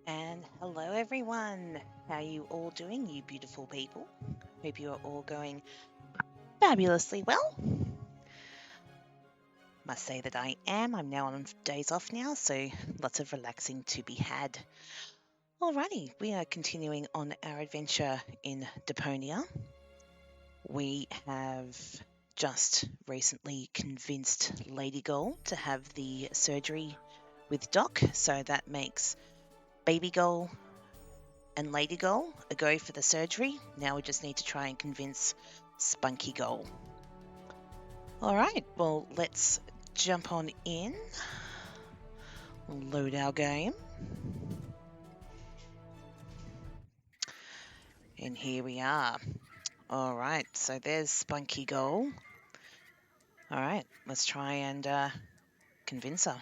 And hello everyone. How are you all doing, you beautiful people? Hope you are all going fabulously well. Must say that I am. I'm now on days off now, so lots of relaxing to be had. Alrighty, we are continuing on our adventure in Deponia. We have just recently convinced Lady Goal to have the surgery with Doc, so that makes Baby Goal and Lady Goal a go for the surgery. Now we just need to try and convince Spunky Goal. Alright, well, let's jump on in, load our game, and here we are. Alright, so there's Spunky Goal. Alright, let's try and convince her.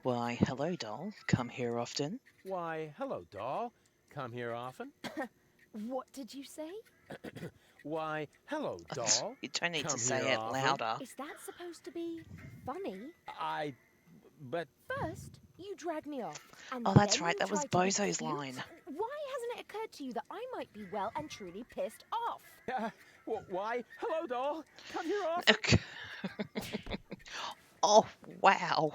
Why, hello, doll. Come here often. Why, hello, doll. Come here often. What did you say? Why, hello, doll. You don't need to Come say here it often. louder. Is that supposed to be funny? But First, you drag me off. And Oh, that's then right, you that was try to be Bozo's cute? line. Why hasn't it occurred to you that I might be well and truly pissed off? why, hello, doll. Come here often. Oh, wow.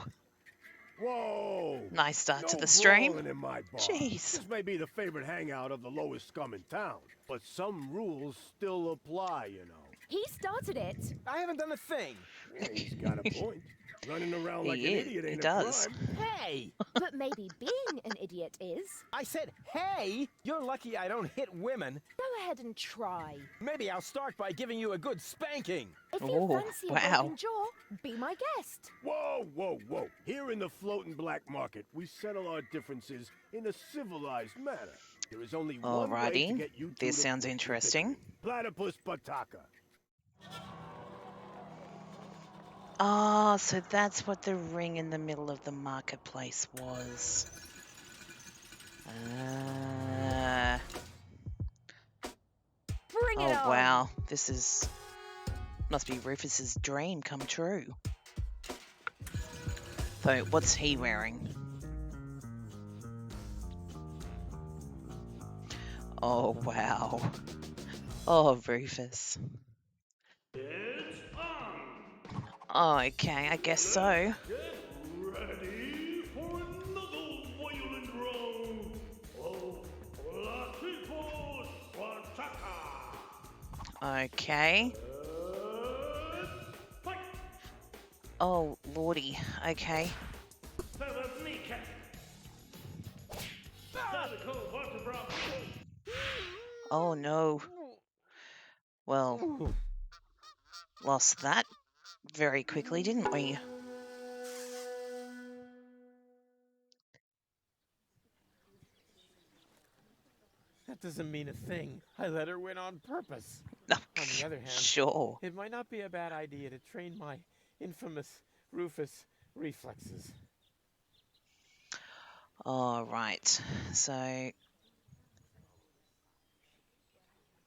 Whoa! Nice start to No the stream. brawling in my bar. Jeez. This may be the favorite hangout of the lowest scum in town, but some rules still apply, you know. He started it. I haven't done a thing. Yeah, he's got a point. Running around like an He idiot ain't a does. crime. Hey! But maybe being an idiot is. I said, hey! You're lucky I don't hit women. Go ahead and try. Maybe I'll start by giving you a good spanking. If you Oh, fancy a wow. broken jaw, be my guest. Whoa, whoa, whoa. Here in the floating black market, we settle our differences in a civilized manner. There is only one way to Alrighty, get you two this to sounds quit your interesting. bickering. Platypus pataka. Ah, so that's what the ring in the middle of the marketplace was. Bring it Oh on. wow, must be Rufus's dream come true. So what's he wearing? Oh wow. Oh, Rufus. It's on! Oh, okay, I guess so. Get ready for another violent round of Platypus Pataka! Okay. Fight! Oh, lordy. Okay. Feather kneecap! Tactical vertebra! Oh no. Well, lost that very quickly, didn't we? That doesn't mean a thing. I let her win on purpose. No. On the other hand, Sure. it might not be a bad idea to train my infamous Rufus reflexes. All right. So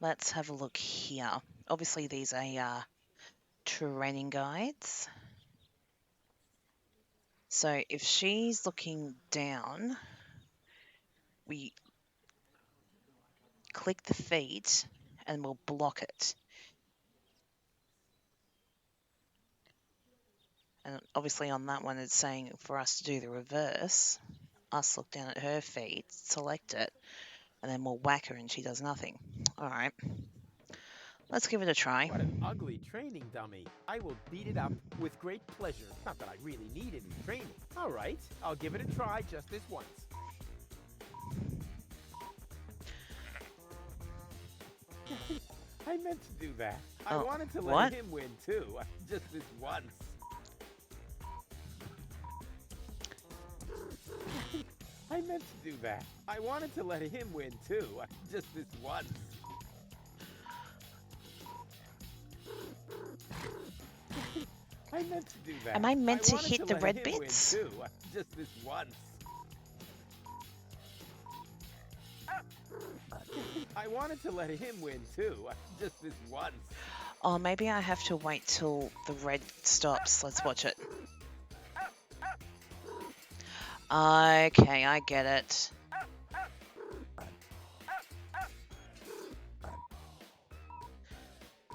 let's have a look here. Obviously, these are training guides. So if she's looking down, we click the feet and we'll block it. And obviously on that one, it's saying for us to do the reverse. Us look down at her feet, select it, and then we'll whack her and she does nothing. All right. Let's give it a try. What an ugly training dummy. I will beat it up with great pleasure. Not that I really need any training. All right, I'll give it a try just this once. I meant to do that. I Oh, wanted to what? let him win too, just this once. I meant to do that. I wanted to let him win too, just this once. I meant to do that. Am I meant to wanted hit the let red him win bits? too, just this once. I wanted to let him win too, just this once. Oh, maybe I have to wait till the red stops. Let's watch it. Okay, I get it.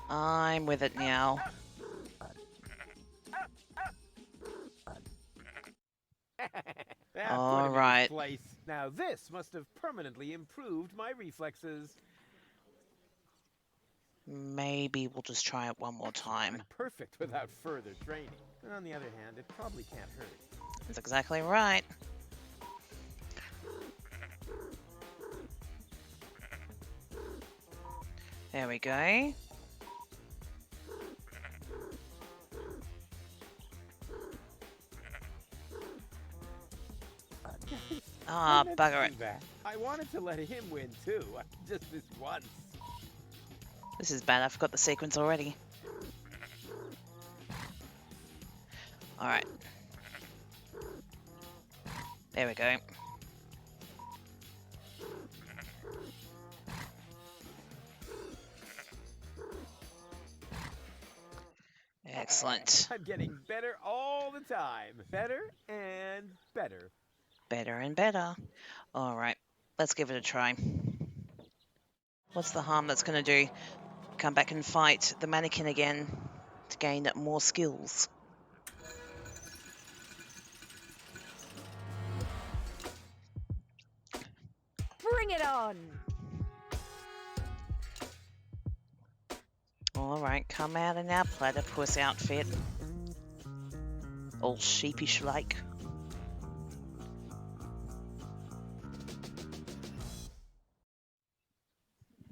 I'm with it now. Put All him in his right. place. Now this must have permanently improved my reflexes. Maybe we'll just try it one more time. I'm perfect without further training. On the other hand, it probably can't hurt. That's exactly right. There we go. Ah, I meant bugger to it. do that. I wanted to let him win too. Just this once. This is bad. I forgot the sequence already. Alright. There we go. Excellent. I'm getting better all the time. Better and better. Better and better. Alright, let's give it a try. What's the harm that's going to do? Come back and fight the mannequin again to gain more skills. Bring it on! Alright, come out in our platypus outfit. All sheepish like.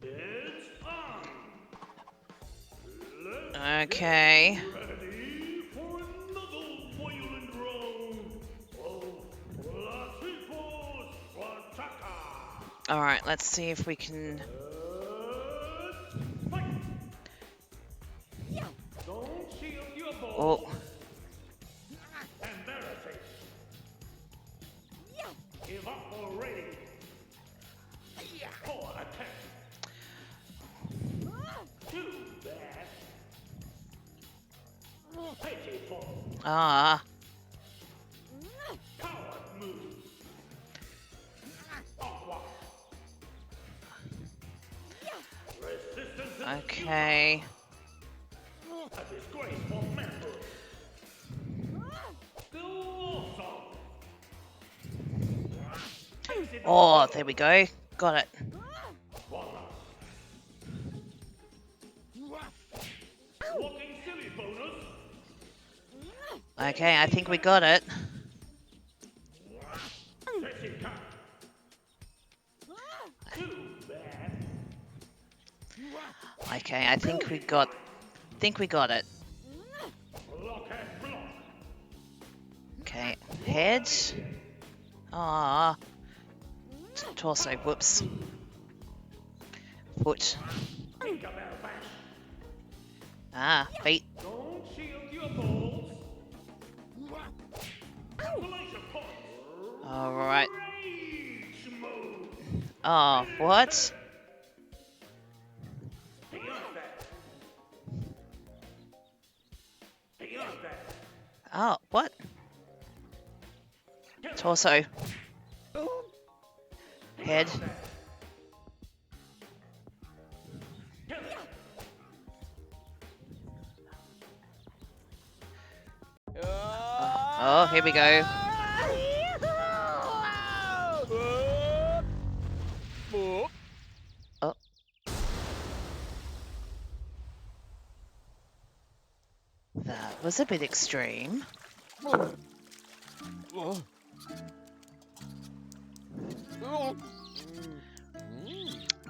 It's on. Okay. Ready for another violent round. Oh, las equals Wataka. Alright, let's see if we can... Fight. Don't shield your Oh, balls. Embarrassing. Give up already. For attack. Too bad. Pitiful. ah. Coward move. Aqua. Resistance is Okay. a disgraceful member. Still awesome. Takes it Oh, all. there we go. Got it. Voila. Walking silly bonus. Okay, I think we got it. Jessica. Too bad. Okay, I think we got it. Block and block. Okay, head. Ah. Torso, whoops. Foot. Tinkerbell bash. Ah, feet. Don't shield your balls. Cancellation point. Alright. Rage mode. Oh, what? Beyond that. Beyond that. Oh, what? Torso. Head. Oh, here we go. Oh. That was a bit extreme.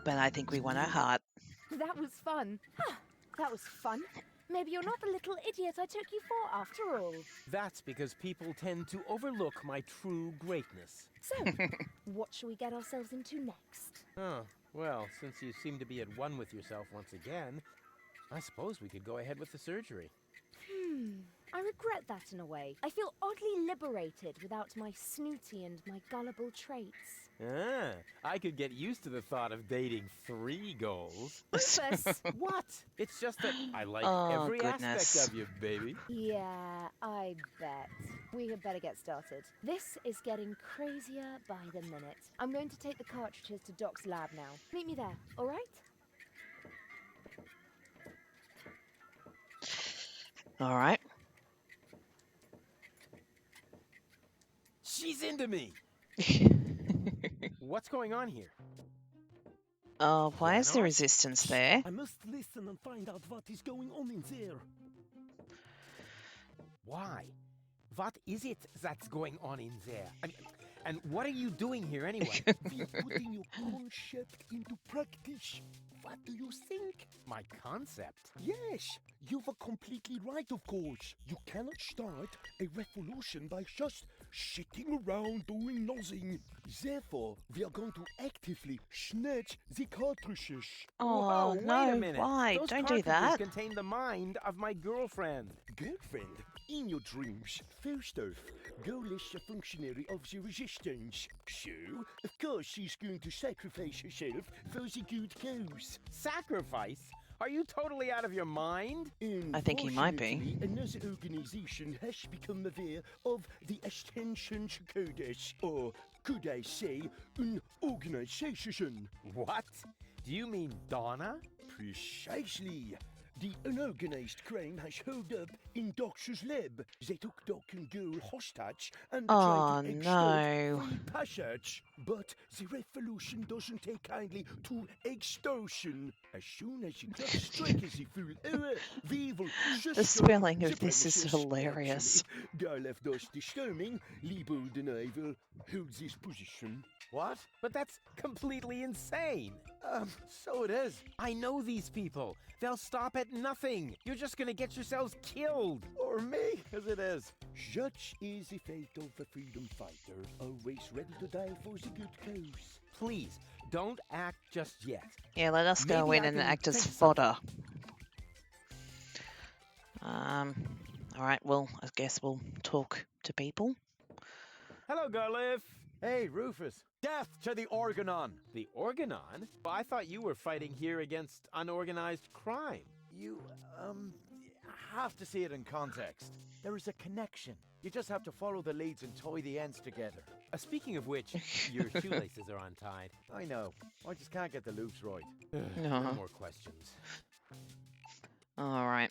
But I think we won our heart. That was fun. That was fun. Maybe you're not the little idiot I took you for after all. That's because people tend to overlook my true greatness. So, what shall we get ourselves into next? Oh, well, since you seem to be at one with yourself once again, I suppose we could go ahead with the surgery. I regret that in a way. I feel oddly liberated without my snooty and my gullible traits. Ah, I could get used to the thought of dating 3 goals. Rufus! What? It's just that I like Oh, every goodness. aspect of you, baby. Yeah, I bet. We had better get started. This is getting crazier by the minute. I'm going to take the cartridges to Doc's lab now. Meet me there, all right? All right. She's into me. What's going on here? Oh, why is there Janos? resistance there? I must listen and find out what is going on in there. Why? What is it that's going on in there? And what are you doing here anyway? We putting your concept into practice. What do you think? My concept? Yes, you were completely right, of course. You cannot start a revolution by just sitting around doing nothing. Therefore, we are going to actively snatch the cartridges. Oh, Whoa, wait a no, minute. why? Those Don't do cartridges that. contain the mind of my girlfriend. Girlfriend, in your dreams, first off, Goal is a functionary of the resistance. So, of course, she's going to sacrifice herself for the good cause. Sacrifice? Are you totally out of your mind? I think he might be. Unfortunately, another organization has become aware of the Ascension Codes, or could I say, an organization. What? Do you mean Donna? Precisely. The unorganized crime has held up in Doc's lab. They took Doc and Goal hostage and Oh, tried to extort no. free passage. But the revolution doesn't take kindly to extortion. As soon as the clock strikes the full hour, we will The shut spelling down of the this is premises. hilarious. Actually, Guy left us the storming. Liebold and I will hold this position. What? But that's completely insane. So it is. I know these people. They'll stop at nothing. You're just gonna get yourselves killed. Or me, as it is. Such is the fate of a freedom fighter, always ready to die for the good cause. Please, don't act just yet. Yeah, let us go Maybe in I and can act as think fodder. All right, well, I guess we'll talk to people. Hello, Garliff. Hey, Rufus. Death to the Organon. The Organon? Well, I thought you were fighting here against unorganized crime. You, have to see it in context. There is a connection. You just have to follow the leads and tie the ends together. Speaking of which, your shoelaces are untied. I know. I just can't get the loops right. No No. more questions. All right.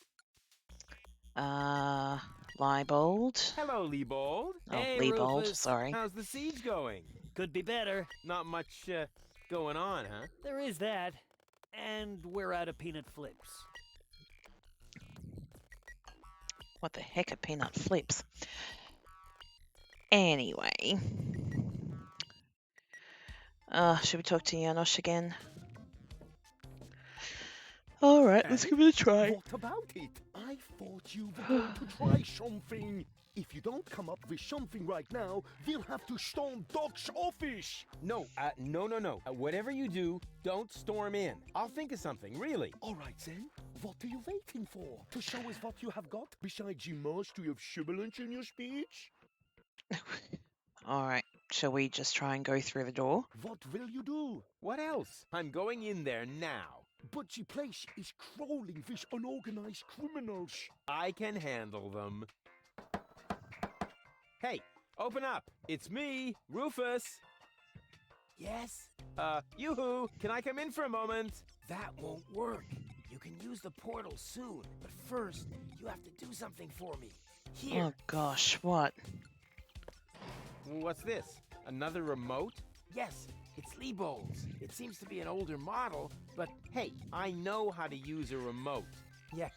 Leibold. Hello, Liebold. Oh, Hey, Leibold, Rufus. sorry. How's the siege going? Could be better. Not much going on, huh? There is that. And we're out of peanut flips. What the heck are peanut flips? Anyway. Should we talk to Janosch again? Alright, let's give it a try. What about it? I thought you were going to try something. If you don't come up with something right now, we'll have to storm Doc's office. No. Whatever you do, don't storm in. I'll think of something, really. All right then. What are you waiting for? To show us what you have got besides the mastery of sibilance in your speech? Alright, shall we just try and go through the door? What will you do? What else? I'm going in there now. But the place is crawling with unorganized criminals. I can handle them. Hey, open up. It's me, Rufus. Yes? Yoo-hoo, can I come in for a moment? That won't work. You can use the portal soon, but first, you have to do something for me. Here. Oh gosh, what? What's this? Another remote? Yes, it's Liebold's. It seems to be an older model, but Hey, I know how to use a remote. yeah,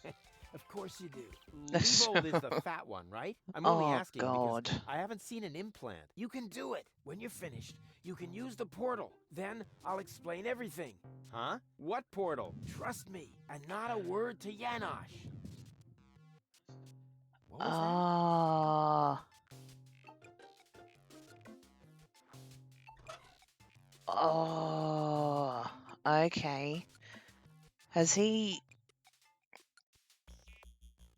of course you do. Liebold is the fat one, right? I'm only Oh, asking God. because I haven't seen an implant. You can do it. When you're finished, you can use the portal. Then I'll explain everything. Huh? What portal? Trust me, and not a word to Janosch. What was Ah. Oh, okay. Has he...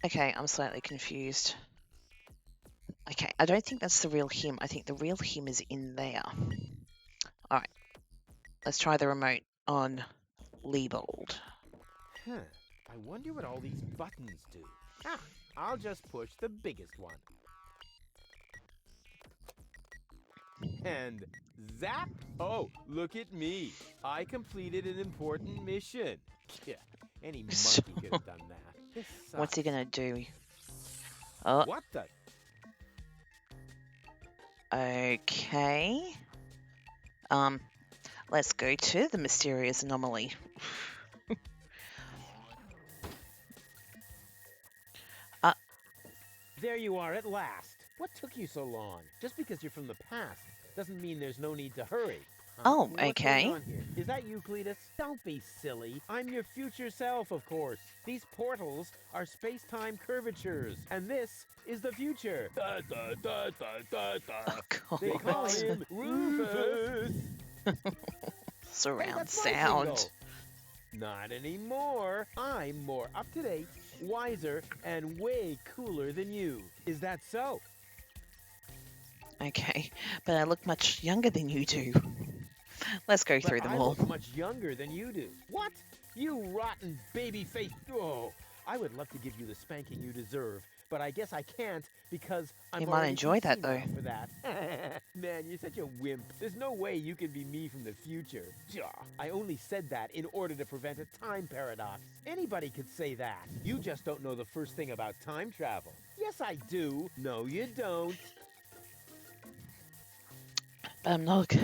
Okay, I'm slightly confused. Okay, I don't think that's the real him. I think the real him is in there. Alright, let's try the remote on Liebold. Huh. I wonder what all these buttons do. Ah, I'll just push the biggest one. And zap! Oh, look at me. I completed an important mission. Yeah, any monkey could have done that. This What's he sucks. gonna do? Oh, What the? okay. Let's go to the mysterious anomaly. There you are at last. What took you so long? Just because you're from the past doesn't mean there's no need to hurry. Oh, What's going okay. on here? Is that you, Cletus? Don't be silly. I'm your future self, of course. These portals are space-time curvatures, and this is the future. Da, da, da, da, da, da. Oh, They call God. him Rufus. Hey, Surround that's my sound. jingle. Not anymore. I'm more up-to-date, wiser, and way cooler than you. Is that so? Okay, but I look much younger than you do. Let's go through But them I all. look much younger than you do. What? You rotten baby-faced... Oh, I would love to give you the spanking you deserve, but I guess I can't because I'm You might already enjoy too that, senile though. for that. Man, you're such a wimp. There's no way you can be me from the future. I only said that in order to prevent a time paradox. Anybody could say that. You just don't know the first thing about time travel. Yes, I do. No, you don't. But I'm not...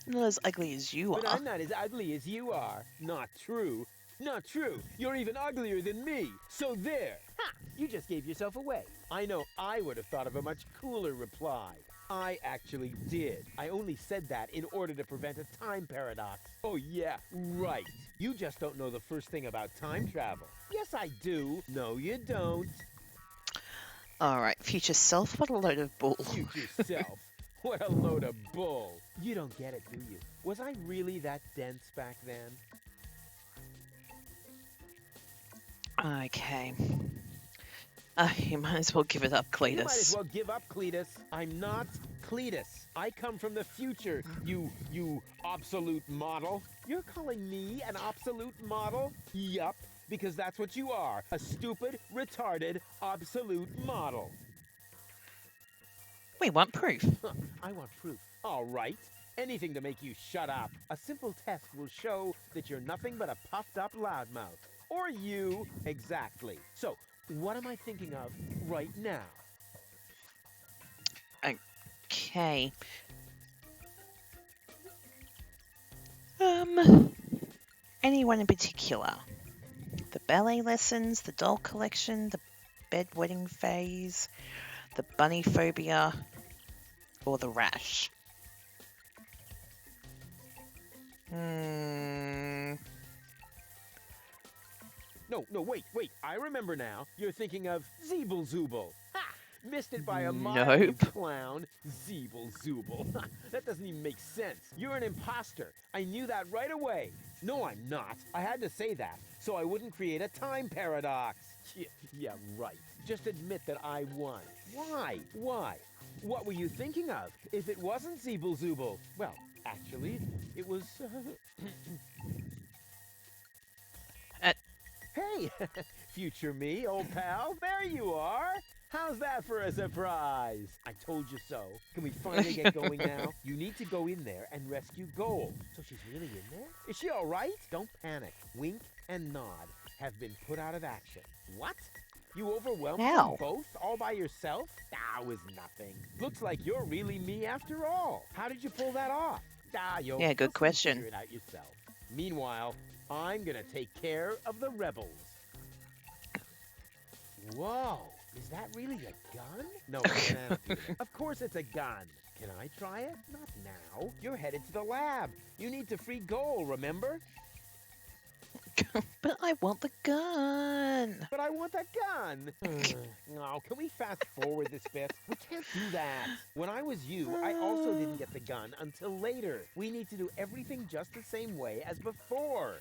I'm not as ugly as you But are. I'm not as ugly as you are. Not true. Not true. You're even uglier than me. So there. Ha! You just gave yourself away. I know I would have thought of a much cooler reply. I actually did. I only said that in order to prevent a time paradox. Oh yeah, right. You just don't know the first thing about time travel. Yes, I do. No, you don't. Alright, future self, what a load of bull. Future self. What a load of bull. You don't get it, do you? Was I really that dense back then? Okay. You might as well give it up, You might as Cletus. well give up, Cletus. I'm not Cletus. I come from the future, you obsolete model. You're calling me an obsolete model? Yup, because that's what you are. A stupid, retarded, obsolete model. We want proof. Huh, I want proof. All right. Anything to make you shut up. A simple test will show that you're nothing but a puffed up loudmouth. Or you, exactly. So, what am I thinking of right now? Okay. Anyone in particular? The ballet lessons, the doll collection, the bedwetting phase, the bunny phobia, or the rash? No, wait. I remember now. You're thinking of Zeeble-Zooble. Ha! Missed it by a mile, you Nope. clown. Zeeble-Zooble. Ha, that doesn't even make sense. You're an imposter. I knew that right away. No, I'm not. I had to say that, so I wouldn't create a time paradox. Yeah, right. Just admit that I won. Why? What were you thinking of? If it wasn't Zeeble-Zooble? Well, actually, it was... Hey, future me, old pal, there you are. How's that for a surprise? I told you so. Can we finally get going now? You need to go in there and rescue Goal. So she's really in there? Is she all right? Don't panic. Wink and nod have been put out of action. What? You overwhelmed them How? both all by yourself? That was nothing. Looks like you're really me after all. How did you pull that off? Yeah, good you'll soon question. Figure it out yourself. Meanwhile, I'm gonna take care of the rebels. Whoa, is that really a gun? No, banana peel. Of course it's a gun. Can I try it? Not now. You're headed to the lab. You need to free Goal, remember? But I want the gun. But I want that gun. No, can we fast forward this bit? We can't do that. When I was you, I also didn't get the gun until later. We need to do everything just the same way as before.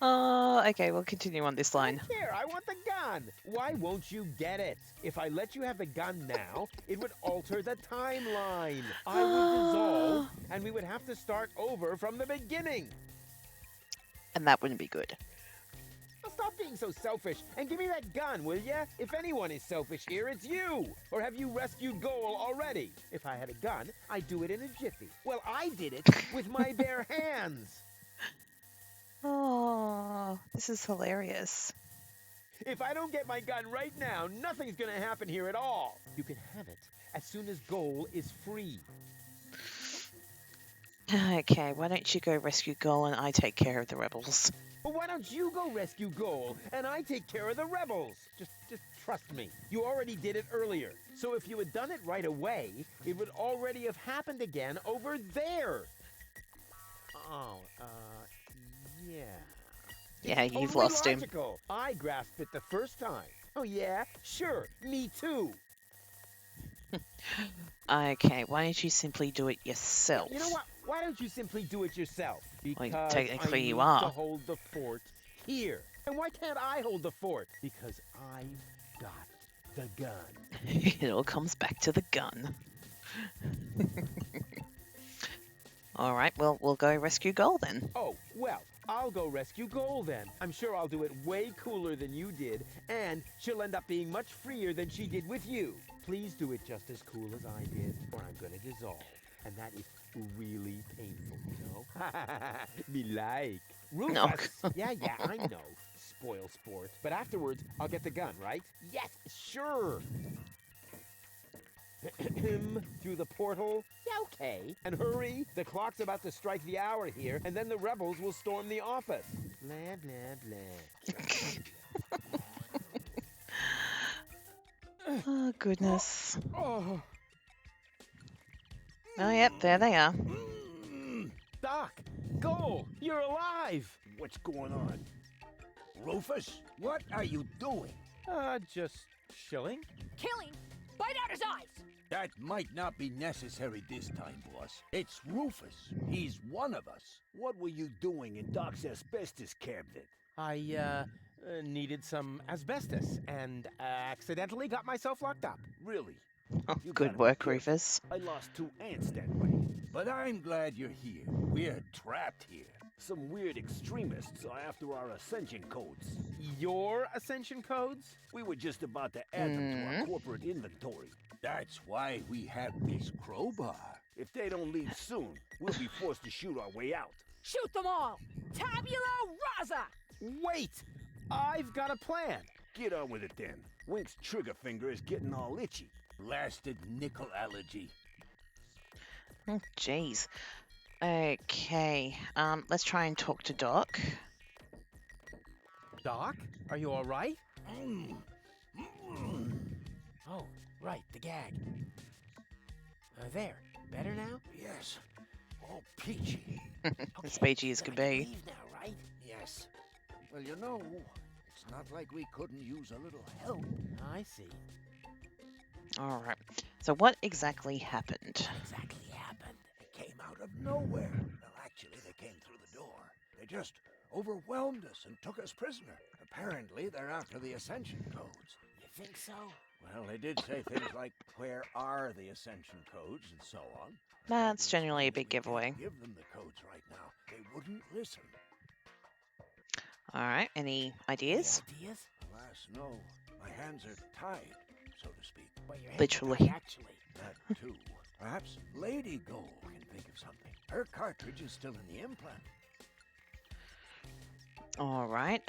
Oh, okay, we'll continue on this line. Here, I want the gun. Why won't you get it? If I let you have the gun now, it would alter the timeline. I would dissolve, and we would have to start over from the beginning. And that wouldn't be good. Now stop being so selfish and give me that gun, will ya? If anyone is selfish here, it's you. Or have you rescued Goal already? If I had a gun, I'd do it in a jiffy. Well, I did it with my bare hands. Oh, this is hilarious. If I don't get my gun right now, nothing's gonna happen here at all. You can have it as soon as Goal is free. Okay, why don't you go rescue Goal and I take care of the rebels? Well, why don't you go rescue Goal and I take care of the rebels? Just trust me. You already did it earlier. So if you had done it right away, it would already have happened again over there. Oh, yeah. Yeah, It's you've totally lost him. logical. I grasped it the first time. Oh, yeah? Sure. Me too. Okay, why don't you simply do it yourself? You know what? Why don't you simply do it yourself? Because technically I you need are. to hold the fort here. And why can't I hold the fort? Because I've got the gun. It all comes back to the gun. Alright, well, we'll go rescue Goal then. Oh, well, I'll go rescue Goal then. I'm sure I'll do it way cooler than you did, and she'll end up being much freer than she did with you. Please do it just as cool as I did, or I'm gonna dissolve. And that is really painful, you know? Me like. Rufus! Yeah, I know. Spoil sport. But afterwards, I'll get the gun, right? Yes, sure! Through the portal? Yeah, okay. And hurry, the clock's about to strike the hour here, and then the rebels will storm the office. Blah, blah, blah. Oh, goodness. Oh, Oh, yep, there they are. Doc! Goal! You're alive! What's going on? Rufus, what are you doing? Just chilling. Killing? Bite out his eyes! That might not be necessary this time, boss. It's Rufus. He's one of us. What were you doing in Doc's asbestos cabinet? I, needed some asbestos and accidentally got myself locked up. Really? Oh, You good gotta be work, careful. Rufus. I lost 2 ants that way. But I'm glad you're here. We're trapped here. Some weird extremists are after our ascension codes. Your ascension codes? We were just about to add them to our corporate inventory. That's why we have this crowbar. If they don't leave soon, we'll be forced to shoot our way out. Shoot them all! Tabula rasa! Wait! I've got a plan. Get on with it then. Wink's trigger finger is getting all itchy. Blasted nickel allergy. Oh, jeez. Okay, let's try and talk to Doc. Doc, are you all right? Oh, right, the gag. There. Better now? Yes. All peachy. As peachy as Then could I can be. leave now, right? Yes. Well, you know, it's not like we couldn't use a little help. I see. Alright, so what exactly happened? Exactly happened. They came out of nowhere. Well, actually, they came through the door. They just overwhelmed us and took us prisoner. Apparently, they're after the ascension codes. You think so? Well, they did say things like, where are the ascension codes, and so on. That's But generally a since big we can't giveaway. Give them the codes right now. They wouldn't listen. Alright, any ideas? Ideas? Alas, no. My hands are tied, so to speak. Well, your hands are Literally. tied, actually. That too. Perhaps Lady Goal can think of something. Her cartridge is still in the implant. Alright,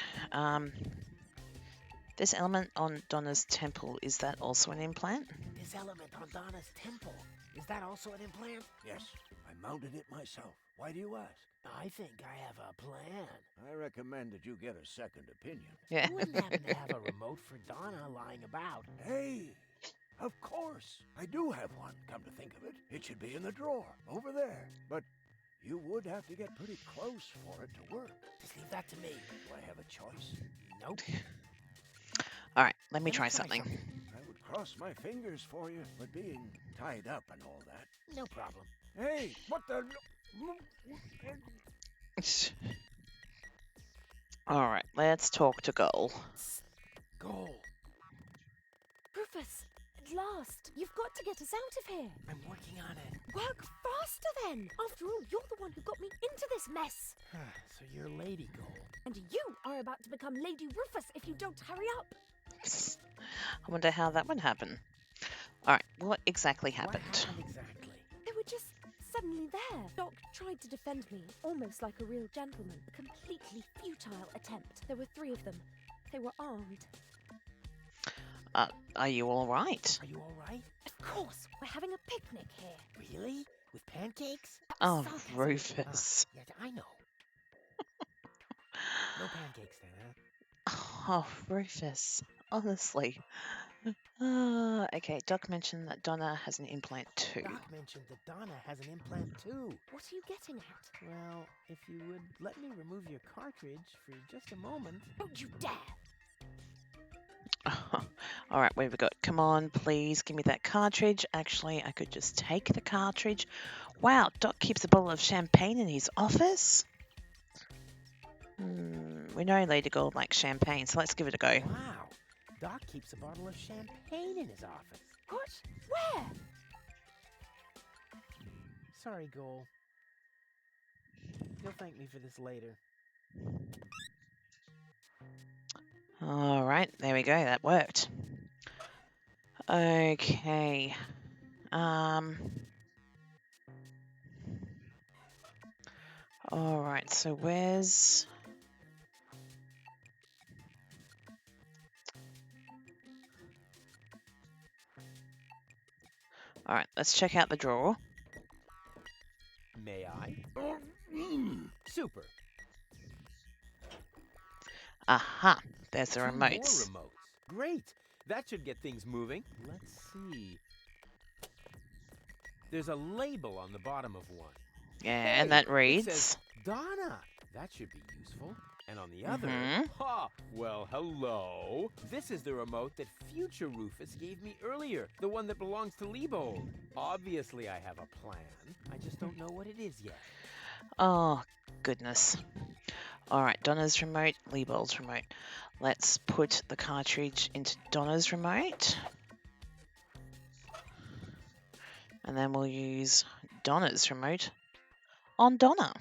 this element on Donna's temple, is that also an implant? This element on Donna's temple. Is that also an implant? Yes, I mounted it myself. Why do you ask? I think I have a plan. I recommend that you get a second opinion. Yeah. You wouldn't happen to have a remote for Donna lying about. Hey, of course. I do have one, come to think of it. It should be in the drawer, over there. But you would have to get pretty close for it to work. Just leave that to me. Do I have a choice? Nope. Alright, let me try something. I would cross my fingers for you, but being tied up and all that. No problem. Hey, what the... All right, let's talk to Goal. Goal. Rufus, at last! You've got to get us out of here! I'm working on it. Work faster then! After all, you're the one who got me into this mess! So you're Lady Goal. And you are about to become Lady Rufus if you don't hurry up! I wonder how that would happen. All right, what exactly happened? What happened exactly? They were just suddenly there. Doc tried to defend me, almost like a real gentleman. A completely futile attempt. There were 3 of them. They were armed. Are you all right? Are you all right? Of course, we're having a picnic here. Really? With pancakes? Oh, Sarcasm. Rufus. Yeah, I know. No pancakes then, huh? Oh, Rufus. Honestly. Okay, Doc mentioned that Donna has an implant too. Doc mentioned that Donna has an implant too. What are you getting at? Well, if you would let me remove your cartridge for just a moment. Don't you dare! All right, what have we got? Come on, please give me that cartridge. Actually, I could just take the cartridge. Wow, Doc keeps a bottle of champagne in his office. We know Lady Gold likes champagne, so let's give it a go. Wow. Doc keeps a bottle of champagne in his office. What? Where? Sorry, Goal. You'll thank me for this later. All right, there we go. That worked. Okay. All right, so where's... All right, let's check out the drawer. May I? Super. Aha, there's the 2 remotes. More remotes. Great. That should get things moving. Let's see. There's a label on the bottom of one. Yeah, Hey, and that it reads... says Donna. That should be useful. And on the other, Mhm. ha! Well, hello. This is the remote that future Rufus gave me earlier. The one that belongs to Liebold. Obviously, I have a plan. I just don't know what it is yet. Oh, goodness. All right, Donna's remote, Liebold's remote. Let's put the cartridge into Donna's remote. And then we'll use Donna's remote on Donna.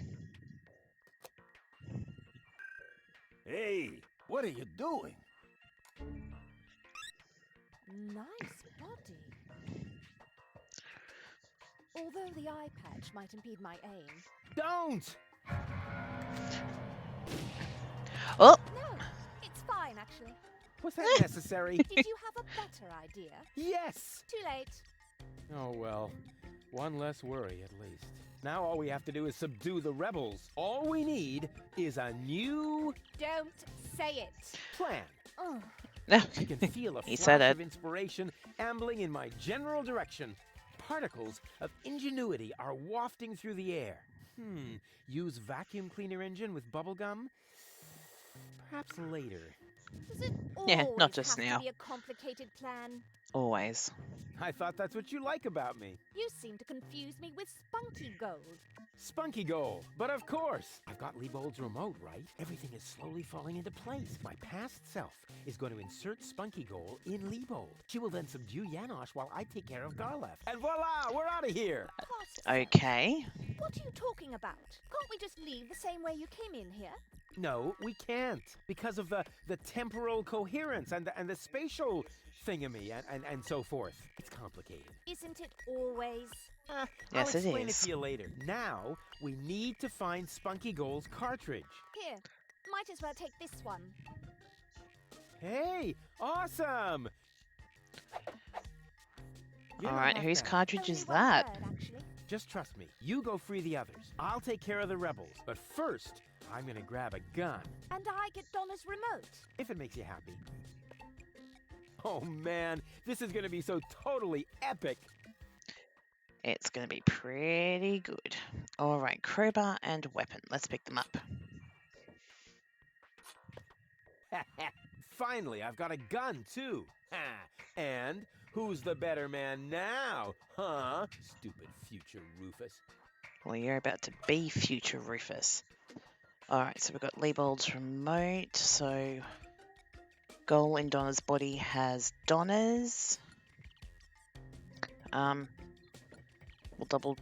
Hey, what are you doing? Nice body. Although the eye patch might impede my aim. Don't! Oh, No, it's fine actually. Was that necessary? Did you have a better idea? Yes! Too late. Oh, well. One less worry, at least. Now all we have to do is subdue the rebels. All we need is a new Don't say it. plan. Oh, no. I can feel a He flash said it. of inspiration ambling in my general direction. Particles of ingenuity are wafting through the air. Use vacuum cleaner engine with bubble gum? Perhaps later. does it Yeah, always not just have now. to be a complicated plan? Always. I thought that's what you like about me. You seem to confuse me with Spunky Goal. Spunky Goal. But of course, I've got Liebold's remote, right? Everything is slowly falling into place. My past self is going to insert Spunky Goal in Liebold. She will then subdue Janosch while I take care of Garlef. And voila, we're out of here. Past self. Okay. What are you talking about? Can't we just leave the same way you came in here? No, we can't. Because of the temporal coherence and the spatial thingamy and so forth. It's complicated. Isn't it always? Yes, I'll it explain it is. to you later. Now, we need to find Spunky Goal's cartridge. Here, might as well take this one. Hey, awesome! You All know right, what whose then? cartridge Only is one that? bird, actually. Just trust me. You go free the others. I'll take care of the rebels. But first, I'm gonna grab a gun. And I get Donna's remote. If it makes you happy. Oh man, this is gonna be so totally epic. It's going to be pretty good. All right, crowbar and weapon. Let's pick them up. Finally, I've got a gun too. And who's the better man now? Huh? Stupid future Rufus. Well, you're about to be future Rufus. Alright, so we've got Leibold's remote. So Goal in Donna's body has Donna's. We'll double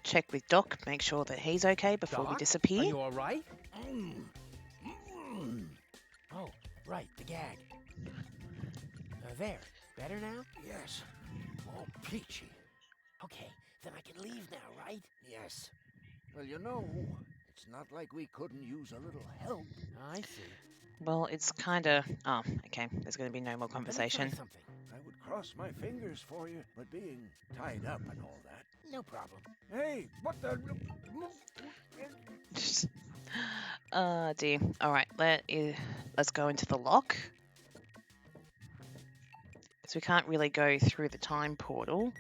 check with Doc, make sure that he's okay before we Doc, disappear. are you all right? Oh, right, the gag. There. Better now? Yes. All peachy. Okay, then I can leave now, right? Yes. Well, you know, it's not like we couldn't use a little help. I see. Well, it's kind of... Oh, okay. There's going to be no more Let me try conversation. something. I would cross my fingers for you, but being tied up and all that. No problem. Hey, what the... Oh, dear. Alright, let's go into the lock. Because we can't really go through the time portal.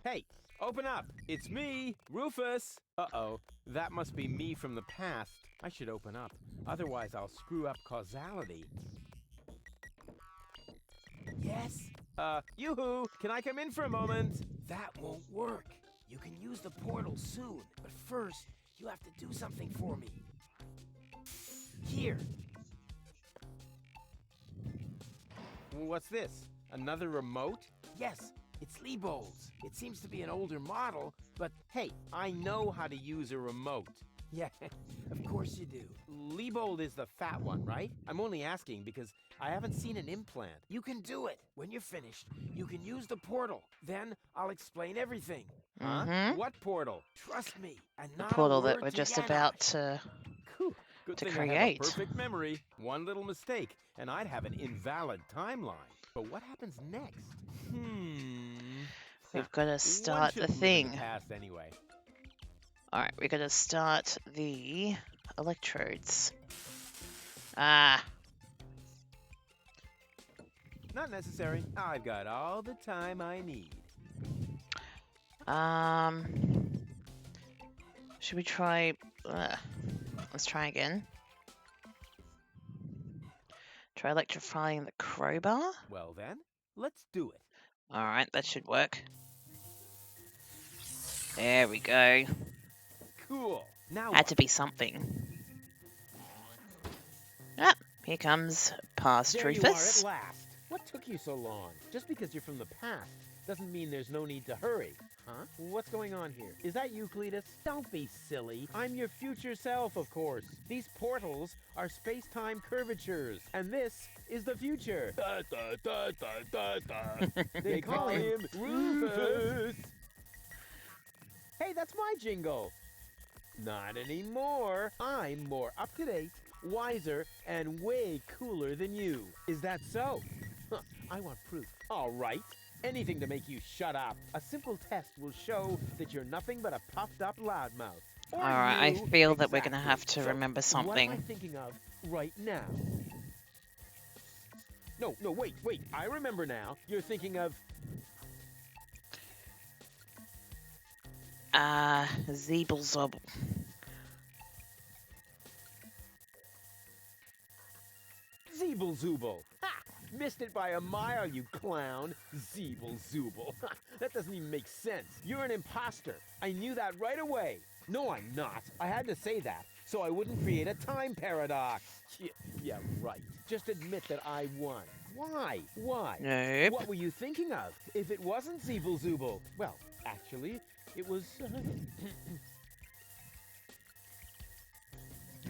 Hey, open up! It's me, Rufus! Uh-oh, that must be me from the past. I should open up, otherwise I'll screw up causality. Yes? Yoo-hoo! Can I come in for a moment? That won't work. You can use the portal soon, but first, you have to do something for me. Here. What's this? Another remote? Yes, it's Leibold's. It seems to be an older model, but Hey, I know how to use a remote. yeah, of course you do. Leibold is the fat one, right? I'm only asking because I haven't seen an implant. You can do it. When you're finished, you can use the portal. Then I'll explain everything. Huh? Mhm. What portal? Trust me, and The not a portal that word we're to just Yana. about to... Whew. Good To thing I have a create. perfect memory. One little mistake, and I'd have an invalid timeline. But what happens next? We've got to One start the shouldn't live in thing. the past anyway. Alright, we've got to start the electrodes. Ah. Not necessary. I've got all the time I need. Should we try... let's try again. Try electrifying the crowbar. Well then, let's do it. Alright, that should work. There we go. Cool. Now Had what? to be something. Ah, here comes past There you are at Rufus. last. What took you so long? Just because you're from the past doesn't mean there's no need to hurry. Huh? What's going on here? Is that you, Cletus? Don't be silly. I'm your future self, of course. These portals are space-time curvatures, and this is the future. Da, da, da, da, da, da. They call him Rufus. Hey, that's my jingle. Not anymore. I'm more up-to-date, wiser, and way cooler than you. Is that so? Huh, I want proof. All right. Anything to make you shut up. A simple test will show that you're nothing but a puffed-up loudmouth. Or Alright, I you. feel that we're going to Exactly. have to So, remember What am I something. thinking of right now? No, wait. I remember now. You're thinking of... Zeeble Zobble. Zeeble Zooble. Ha! Missed it by a mile, you clown. Zeeble Zooble. That doesn't even make sense. You're an imposter. I knew that right away. No, I'm not. I had to say that so I wouldn't create a time paradox. Yeah, right. Just admit that I won. Why? Nope. What were you thinking of? If it wasn't Zeeble Zooble? Well, actually, it was...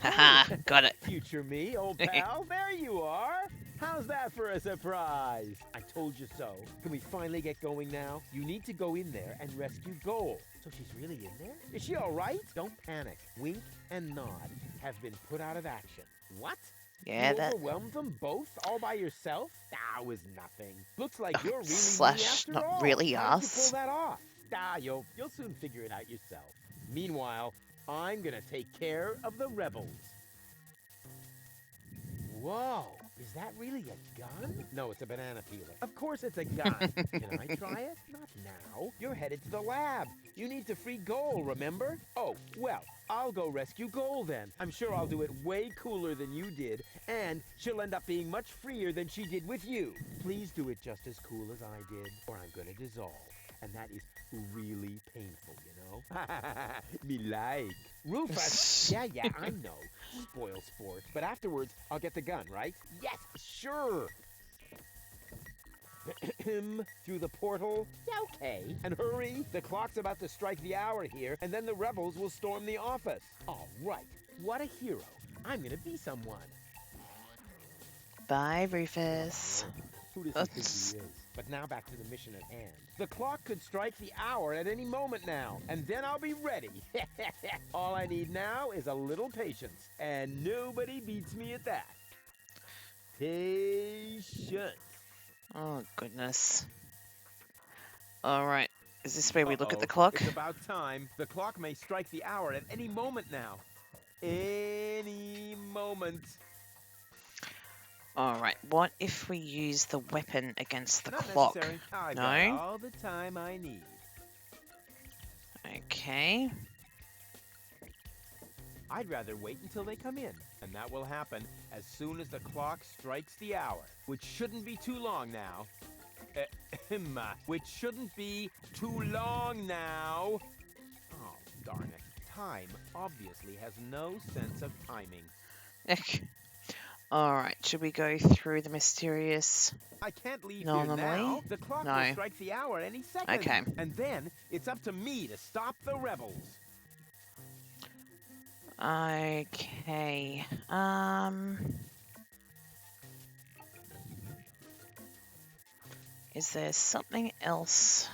Haha, got it. Future me, old pal. There you are. How's that for a surprise? I told you so. Can we finally get going now? You need to go in there and rescue Goal. So she's really in there? Is she all right? Don't panic. Wink and Nod have been put out of action. What? Yeah, You that... overwhelmed them both all by yourself? That was nothing. Looks like you're really me Slash, after not all. really How did you us. pull that off? You'll soon figure it out yourself. Meanwhile, I'm gonna take care of the rebels. Whoa! Is that really a gun? No, it's a banana peeler. Of course it's a gun. Can I try it? Not now. You're headed to the lab. You need to free Goal, remember? Oh, well, I'll go rescue Goal then. I'm sure I'll do it way cooler than you did, and she'll end up being much freer than she did with you. Please do it just as cool as I did, or I'm gonna dissolve. And that is really painful, you know? Me like. Rufus! Yeah, I know. Spoil sport. But afterwards, I'll get the gun, right? Yes, sure! Through the portal? Yeah, okay. And hurry! The clock's about to strike the hour here, and then the rebels will storm the office. All right. What a hero. I'm gonna be someone. Bye, Rufus. Who does he think he is? But now back to the mission at hand. The clock could strike the hour at any moment now, and then I'll be ready. All I need now is a little patience, and nobody beats me at that. Patience. Oh, goodness. All right. Is this where we look at the Uh-oh. clock? It's about time. The clock may strike the hour at any moment now. Any moment. All right. What if we use the weapon against the Not clock? necessary. I No? got all the time I need. Okay. I'd rather wait until they come in, and that will happen as soon as the clock strikes the hour, which shouldn't be too long now. Which shouldn't be too long now. Oh, darn it. Time obviously has no sense of timing. All right. Should we go through the mysterious? I can't leave No, here normally? now. The clock No. will strike the hour any second. Okay. And then it's up to me to stop the rebels. Okay. Is there something else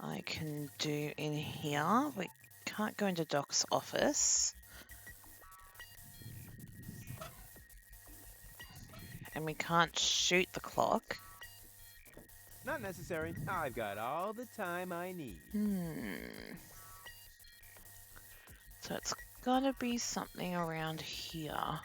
I can do in here? We can't go into Doc's office. And we can't shoot the clock. Not necessary. I've got all the time I need. So it's gotta be something around here.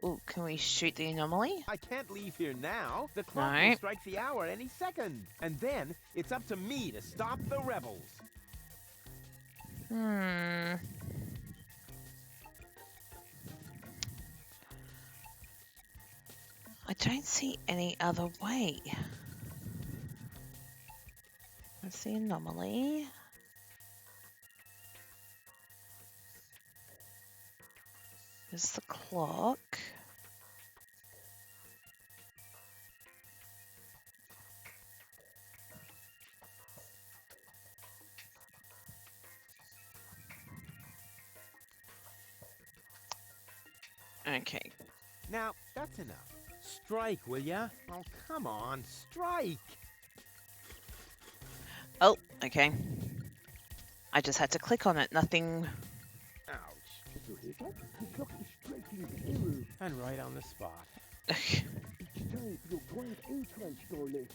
Ooh, can we shoot the anomaly? I can't leave here now. The clock No. will strike the hour any second. And then it's up to me to stop the rebels. I don't see any other way. That's the anomaly. There's the clock. Okay. Now, that's enough. Strike, will ya? Oh, come on, strike! Oh, okay. I just had to click on it. Nothing. Ouch. So here's that. The clock is striking the hour. And right on the spot. It's time for your grand entrance, darling.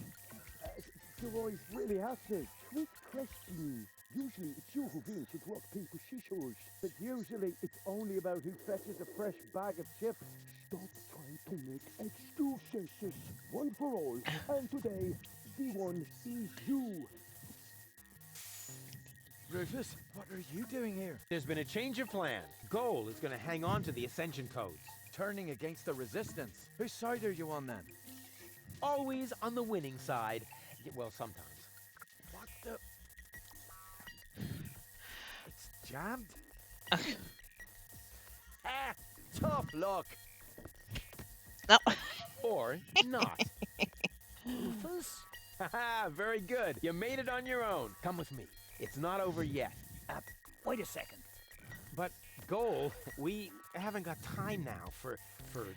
So I really have to. Quick question. Usually it's you who wins at rock, paper, scissors. But usually it's only about who fetches a fresh bag of chips. Stop trying to make excuses. One for all. And today, the one is you. Rufus, what are you doing here? There's been a change of plan. Goal is going to hang on to the Ascension codes. Turning against the Resistance. Whose side are you on then? Always on the winning side. Well, sometimes. What the? It's jammed? Ah, tough luck. No. Or not. Rufus? Haha, very good. You made it on your own. Come with me. It's not over yet. Wait a second. But, Goal, we haven't got time now for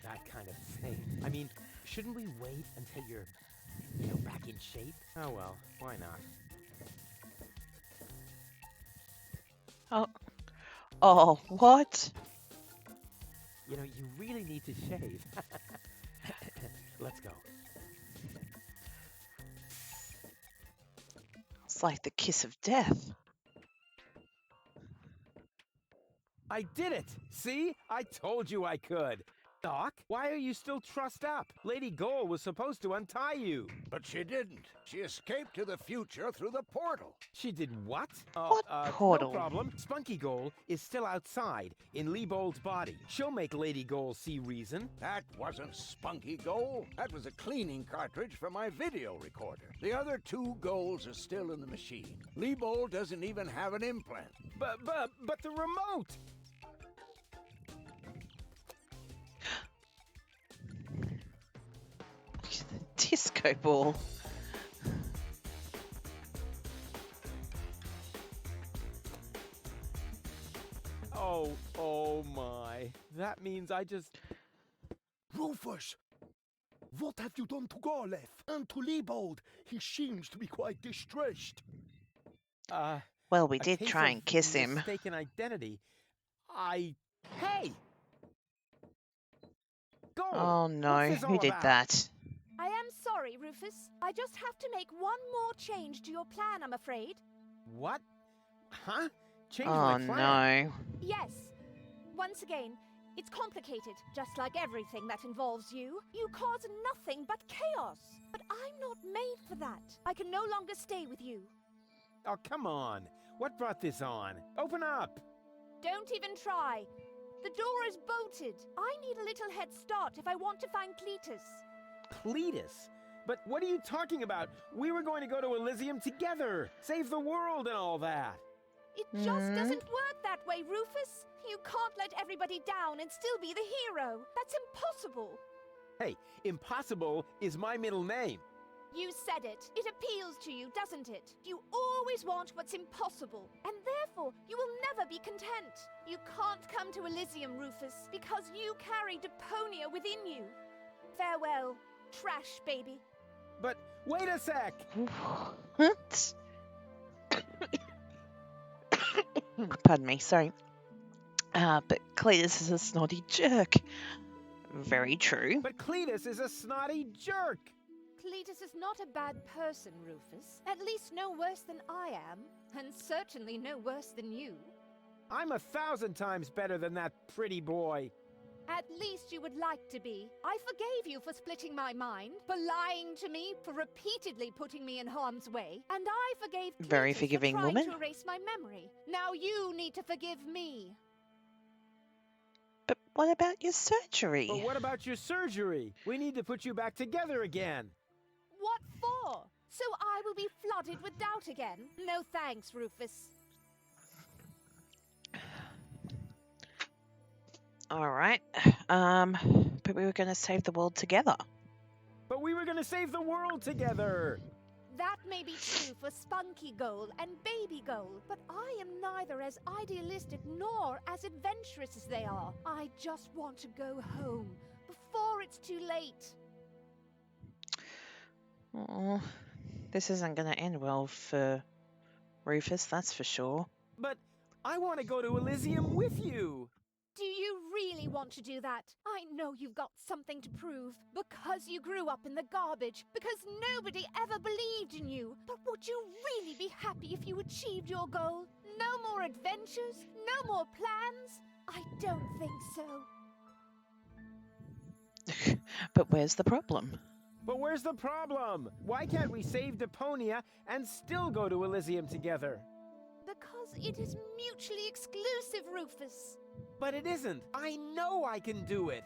that kind of thing. I mean, shouldn't we wait until you're back in shape? Oh well, why not? Oh. Oh, what? You know, you really need to shave. Let's go. It's like the kiss of death. I did it! See? I told you I could. Doc, why are you still trussed up? Lady Goal was supposed to untie you. But she didn't. She escaped to the future through the portal. She did what? What No portal? problem. Spunky Goal is still outside in Leibold's body. She'll make Lady Goal see reason. That wasn't Spunky Goal. That was a cleaning cartridge for my video recorder. The other 2 goals are still in the machine. Leibold doesn't even have an implant. But the remote! Disco ball. Oh my. That means I just... Rufus! What have you done to Garleth and to Leibold? He seems to be quite distressed. Well, we A did case try of and kiss him. Mistaken identity. Hey! Goal! Oh no, What's this who all did about? that? I am sorry, Rufus. I just have to make one more change to your plan, I'm afraid. What? Huh? Change Oh my plan? no. Yes. Once again, it's complicated, just like everything that involves you. You cause nothing but chaos. But I'm not made for that. I can no longer stay with you. Oh, come on. What brought this on? Open up! Don't even try. The door is bolted. I need a little head start if I want to find Cletus. Cletus? But what are you talking about? We were going to go to Elysium together. Save the world and all that. It just doesn't work that way, Rufus. You can't let everybody down and still be the hero. That's impossible. Hey, impossible is my middle name. You said it. It appeals to you, doesn't it? You always want what's impossible, and therefore you will never be content. You can't come to Elysium, Rufus, because you carry Deponia within you. Farewell, trash baby. But wait a sec! What? Pardon me, sorry. But Cletus is a snotty jerk. Very true. But Cletus is a snotty jerk! Cletus is not a bad person, Rufus. At least no worse than I am, and certainly no worse than you. I'm 1,000 times better than that pretty boy. At least you would like to be. I forgave you for splitting my mind, for lying to me, for repeatedly putting me in harm's way, and I forgave Cletus Very forgiving for trying woman. to erase my memory. Now you need to forgive me. But what about your surgery? But what about your surgery? We need to put you back together again. What for? So I will be flooded with doubt again? No thanks, Rufus. All right. But we were going to save the world together. But we were going to save the world together. That may be true for Spunky Goal and Baby Goal, but I am neither as idealistic nor as adventurous as they are. I just want to go home before it's too late. Oh, this isn't going to end well for Rufus, that's for sure. But I want to go to Elysium with you. Do you really want to do that? I know you've got something to prove. Because you grew up in the garbage. Because nobody ever believed in you. But would you really be happy if you achieved your goal? No more adventures? No more plans? I don't think so. But where's the problem? But where's the problem? Why can't we save Deponia and still go to Elysium together? Because it is mutually exclusive, Rufus. But it isn't. I know I can do it.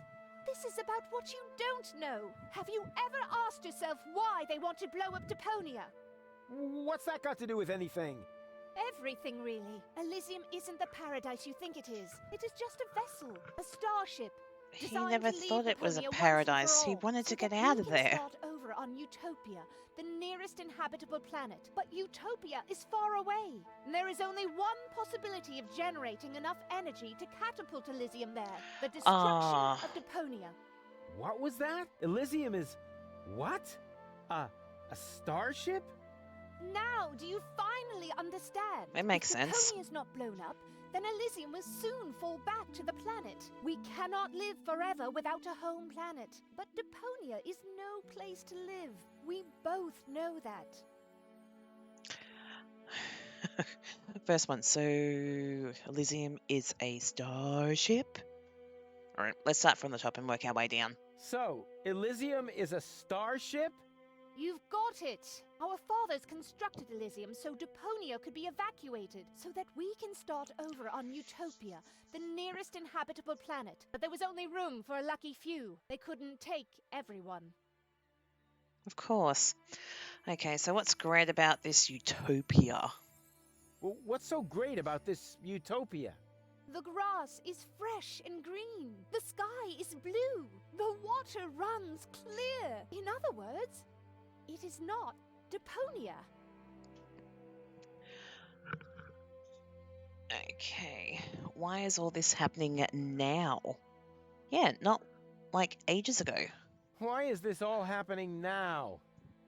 This is about what you don't know. Have you ever asked yourself why they want to blow up Deponia? What's that got to do with anything? Everything, really. Elysium isn't the paradise you think it is. It is just a vessel, a starship. He designed never to leave thought it was a Deponia once and paradise. for He all, wanted so to get that out we of can there. start over on Utopia, the nearest inhabitable planet. But Utopia is far away. And there is only one possibility of generating enough energy to catapult Elysium there. The destruction of Deponia. What was that? Elysium is... what? A starship? Now, do you finally understand? It makes If sense. Deponia is not blown up, then Elysium will soon fall back to the planet. We cannot live forever without a home planet. But Deponia is no place to live. We both know that. First one. So Elysium is a starship. All right, let's start from the top and work our way down. So, Elysium is a starship? You've got it! Our fathers constructed Elysium so Deponia could be evacuated, so that we can start over on Utopia, the nearest inhabitable planet. But there was only room for a lucky few. They couldn't take everyone. Of course. Okay, so what's great about this utopia? Well, what's so great about this utopia? The grass is fresh and green. The sky is blue. The water runs clear. In other words, it is not Deponia. Okay, why is all this happening now? Yeah, not like ages ago. Why is this all happening now?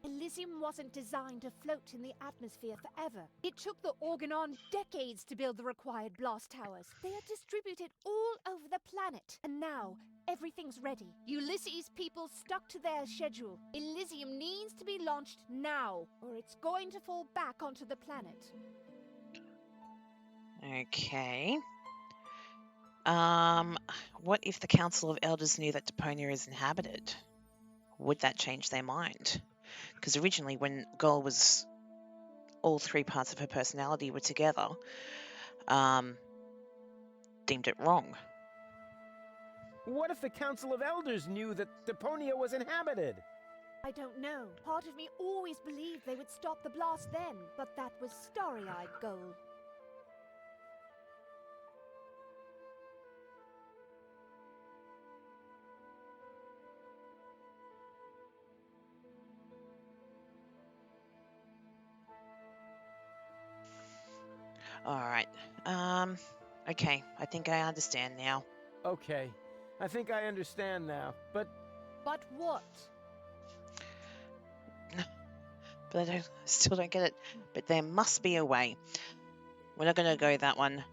Elysium wasn't designed to float in the atmosphere forever. It took the Organon decades to build the required blast towers. They are distributed all over the planet. And now, everything's ready. Ulysses' people stuck to their schedule. Elysium needs to be launched now, or it's going to fall back onto the planet. Okay. What if the Council of Elders knew that Deponia is inhabited? Would that change their mind? Because originally, when Goal was all three parts of her personality were together, deemed it wrong. What if the Council of Elders knew that Deponia was inhabited? I don't know. Part of me always believed they would stop the blast then, but that was starry-eyed Goal. All right. Okay, I think I understand now. Okay, I think I understand now, but But what? But I still don't get it. But there must be a way. We're not going to go that one.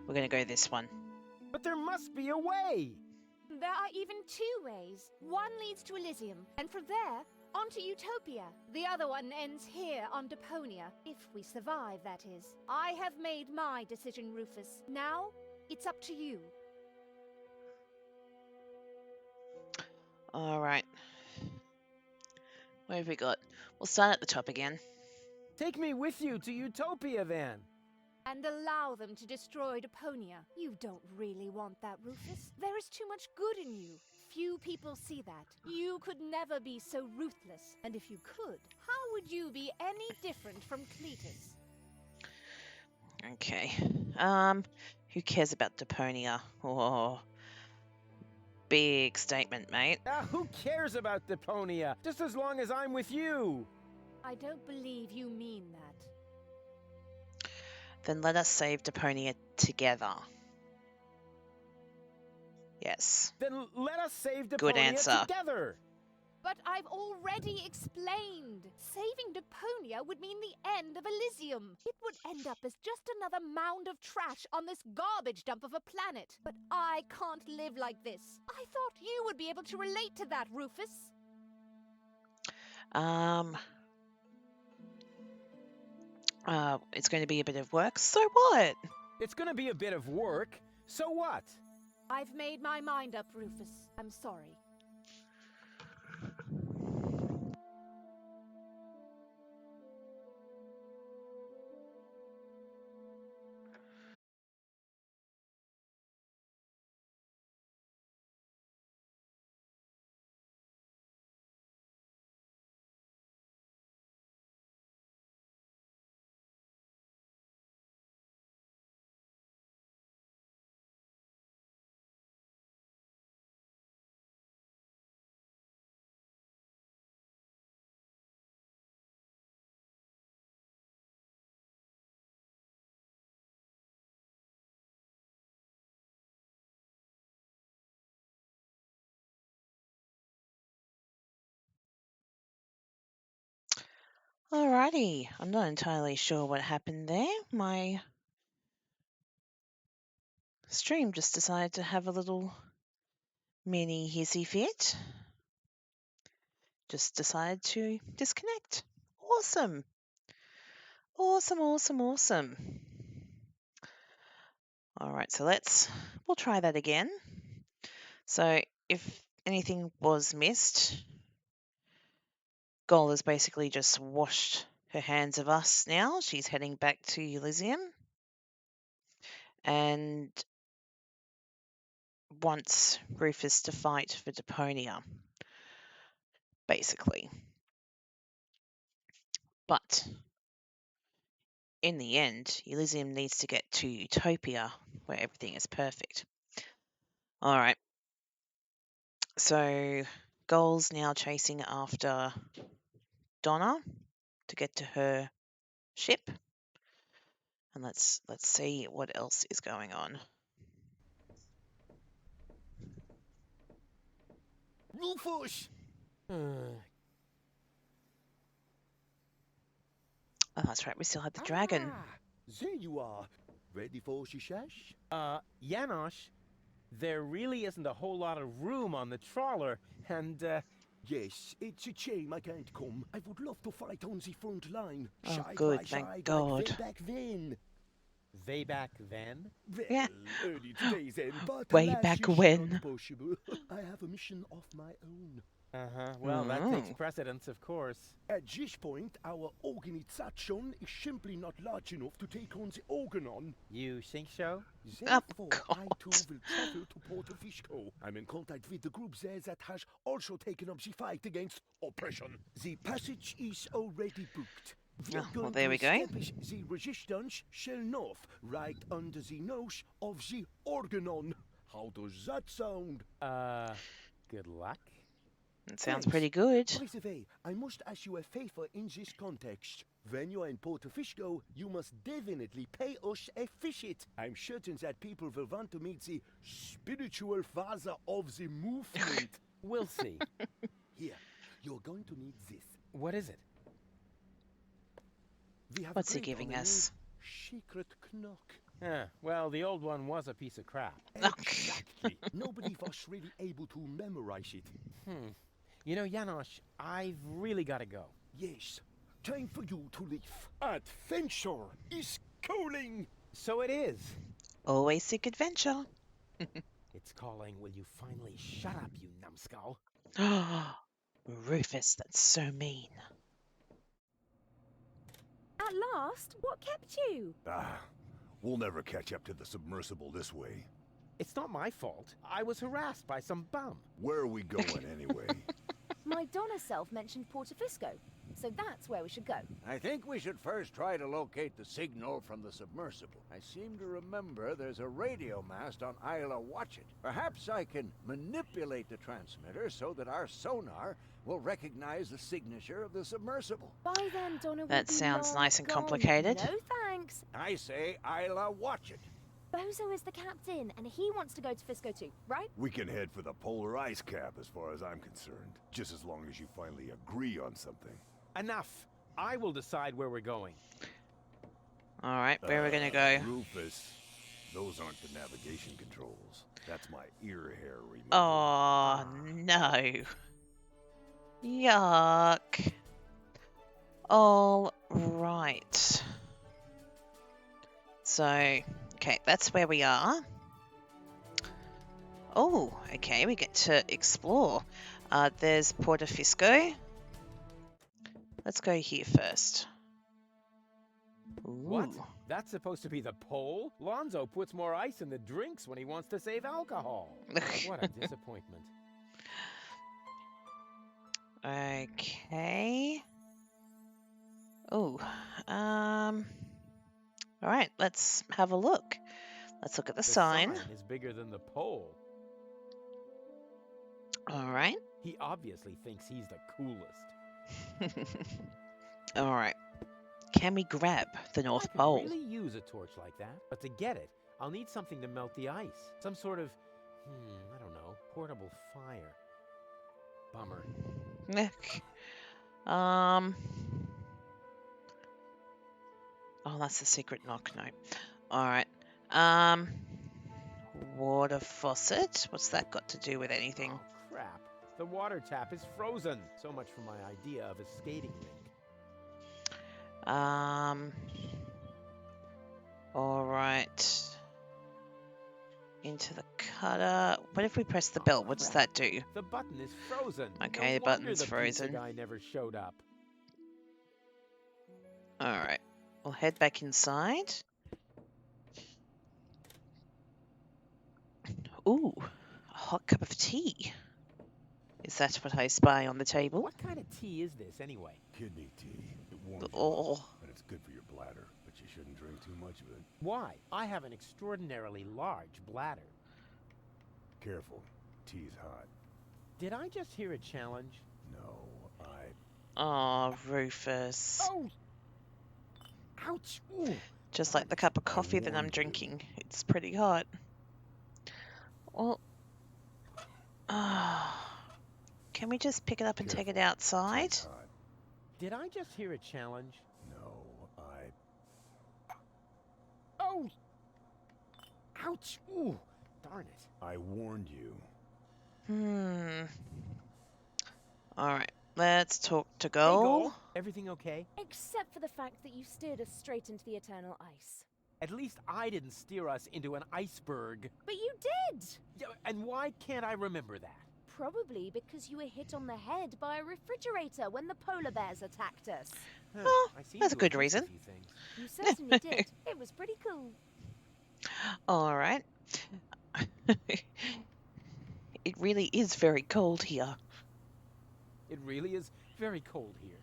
We're going to go this one. there must be a way! There are even two ways. One leads to Elysium, and from there, onto Utopia. The other one ends here on Deponia, if we survive, that is. I have made my decision, Rufus. Now, it's up to you. All right. What have we got? We'll start at the top again. Take me with you to Utopia then! And allow them to destroy Deponia. You don't really want that, Rufus. There is too much good in you. Few people see that. You could never be so ruthless. And if you could, how would you be any different from Cletus? Okay. Who cares about Deponia? Oh, big statement, mate. Who cares about Deponia? Just as long as I'm with you! I don't believe you mean that. Then let us save Deponia together. Yes. Then let us save Deponia Good answer. together! But I've already explained. Saving Deponia would mean the end of Elysium. It would end up as just another mound of trash on this garbage dump of a planet. But I can't live like this. I thought you would be able to relate to that, Rufus. It's going to be a bit of work. So what? It's gonna be a bit of work. So what? I've made my mind up, Rufus. I'm sorry. Alrighty. I'm not entirely sure what happened there. My stream just decided to have a little mini hissy fit. Just decided to disconnect. Awesome. Awesome, awesome, awesome. All right, so we'll try that again. So if anything was missed, Goal has basically just washed her hands of us now. She's heading back to Elysium and wants Rufus to fight for Deponia, basically. But in the end, Elysium needs to get to Utopia, where everything is perfect. All right. So Goal's now chasing after Donna to get to her ship. And let's see what else is going on. Rufus! Oh, that's right. We still have the dragon. There you are. Ready for Shishash? Janosch, there really isn't a whole lot of room on the trawler, and, Yes, it's a shame I can't come. I would love to fight on the front line. Oh, Side good, by thank side God. Like way back then. way back then? Well, Yeah. early days then, but Way alas, back it's when. not possible. I have a mission of my own. Uh-huh. Well, that takes precedence, of course. At this point, our organization is simply not large enough to take on the Organon. You think so? Therefore, I God. too will travel to Porto Fisco. I'm in contact with the group there that has also taken up the fight against oppression. The passage is already booked. We're Oh, well, going there to we go. establish the resistance shell north, right under the nose of the Organon. How does that sound? Good luck. It sounds Thanks. pretty good. By the way, I must ask you a favor in this context. When you are in Porto Fisco, you must definitely pay us a visit. I'm certain that people will want to meet the spiritual father of the movement. We'll see. Here, you're going to need this. What is it? We have What's he agreed giving on a us? new secret knock. Well, the old one was a piece of crap. Exactly. Nobody was really able to memorize it. You know, Janosch, I've really got to go. Yes, time for you to leave. Adventure is calling. So it is. Always seek adventure. It's calling, will you finally shut up, you numbskull? Rufus, that's so mean. At last, what kept you? We'll never catch up to the submersible this way. It's not my fault. I was harassed by some bum. Where are we going anyway? My Donna self mentioned Porto Fisco, so that's where we should go. I think we should first try to locate the signal from the submersible. I seem to remember there's a radio mast on Isla Watchet. Perhaps I can manipulate the transmitter so that our sonar will recognize the signature of the submersible. By then, Donna will That be sounds long nice and gone. complicated. No thanks. I say Isla Watchet. Bozo is the captain, and he wants to go to Fisco too, right? We can head for the polar ice cap as far as I'm concerned. Just as long as you finally agree on something. Enough. I will decide where we're going. All right, where are we going to go? Rufus, those aren't the navigation controls. That's my ear hair remover. Oh, no. Yuck. All right. So, okay, that's where we are. Oh, okay, we get to explore. There's Porto Fisco. Let's go here first. Ooh. What? That's supposed to be the pole? Lonzo puts more ice in the drinks when he wants to save alcohol. What a disappointment. Okay. Oh, all right, let's have a look. Let's look at the sign. Is bigger than the pole. All right. He obviously thinks he's the coolest. All right. Can we grab the I North could Pole? really use a torch like that. But to get it, I'll need something to melt the ice. Some sort of, I don't know, portable fire. Bummer. Oh, that's the secret knock. No. All right. Water faucet. What's that got to do with anything? Oh, crap. The water tap is frozen. So much for my idea of a skating rink. Um. All right. Into the cutter. What if we press the bell? What does that do? The button is frozen. Okay, No the wonder button's the pizza frozen. guy never showed up. All right. We'll head back inside. Ooh, a hot cup of tea. Is that what I spy on the table? What kind of tea is this, anyway? Kidney tea. It warms you Oh. up, and it's good for your bladder, but you shouldn't drink too much of it. Why? I have an extraordinarily large bladder. Careful. Tea's hot. Did I just hear a challenge? No, Oh, Rufus. Oh! Ouch! Ooh. Just like the cup of coffee that I'm warned you. drinking. It's pretty hot. Well, can we just pick it up and take it Careful. outside? Tea's hot. Did I just hear a challenge? No, Oh! Ouch! Ooh! Darn it. I warned you. All right, let's talk to Hey, Goal. Goal. Everything okay? Except for the fact that you steered us straight into the eternal ice. At least I didn't steer us into an iceberg. But you did! Yeah, and why can't I remember that? Probably because you were hit on the head by a refrigerator when the polar bears attacked us. Huh, Oh, I seem that's a to good have missed reason. few things. You certainly did. It was pretty cool. All right. It really is very cold here. It really is very cold here.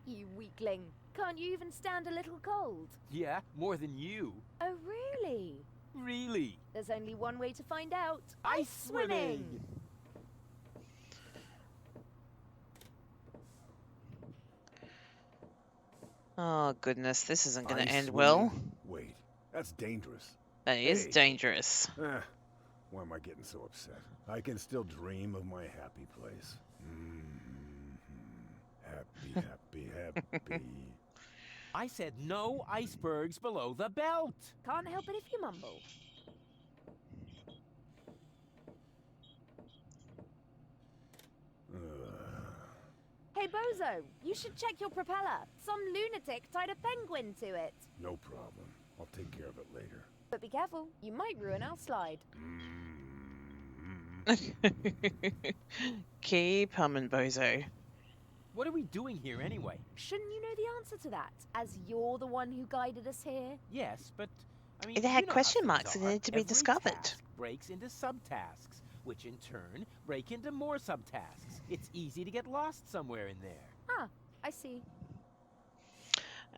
You weakling. Can't you even stand a little cold? Yeah, more than you. Oh, really? Really. There's only one way to find out. Ice swimming! Oh, goodness, this isn't going to Ice end swimming? well. Wait, that's dangerous. That is Hey. dangerous. Why am I getting so upset? I can still dream of my happy place. Happy, happy, happy. I said no icebergs below the belt. Can't help it if you mumble. Hey, Bozo, you should check your propeller. Some lunatic tied a penguin to it. No problem. I'll take care of it later. But be careful, you might ruin our slide. Keep humming, Bozo. What are we doing here anyway? Shouldn't you know the answer to that, as you're the one who guided us here? Yes, but I mean, It had you know how question things marks that are. needed to be Every discovered. task breaks into subtasks, which in turn break into more subtasks. It's easy to get lost somewhere in there. Ah, I see.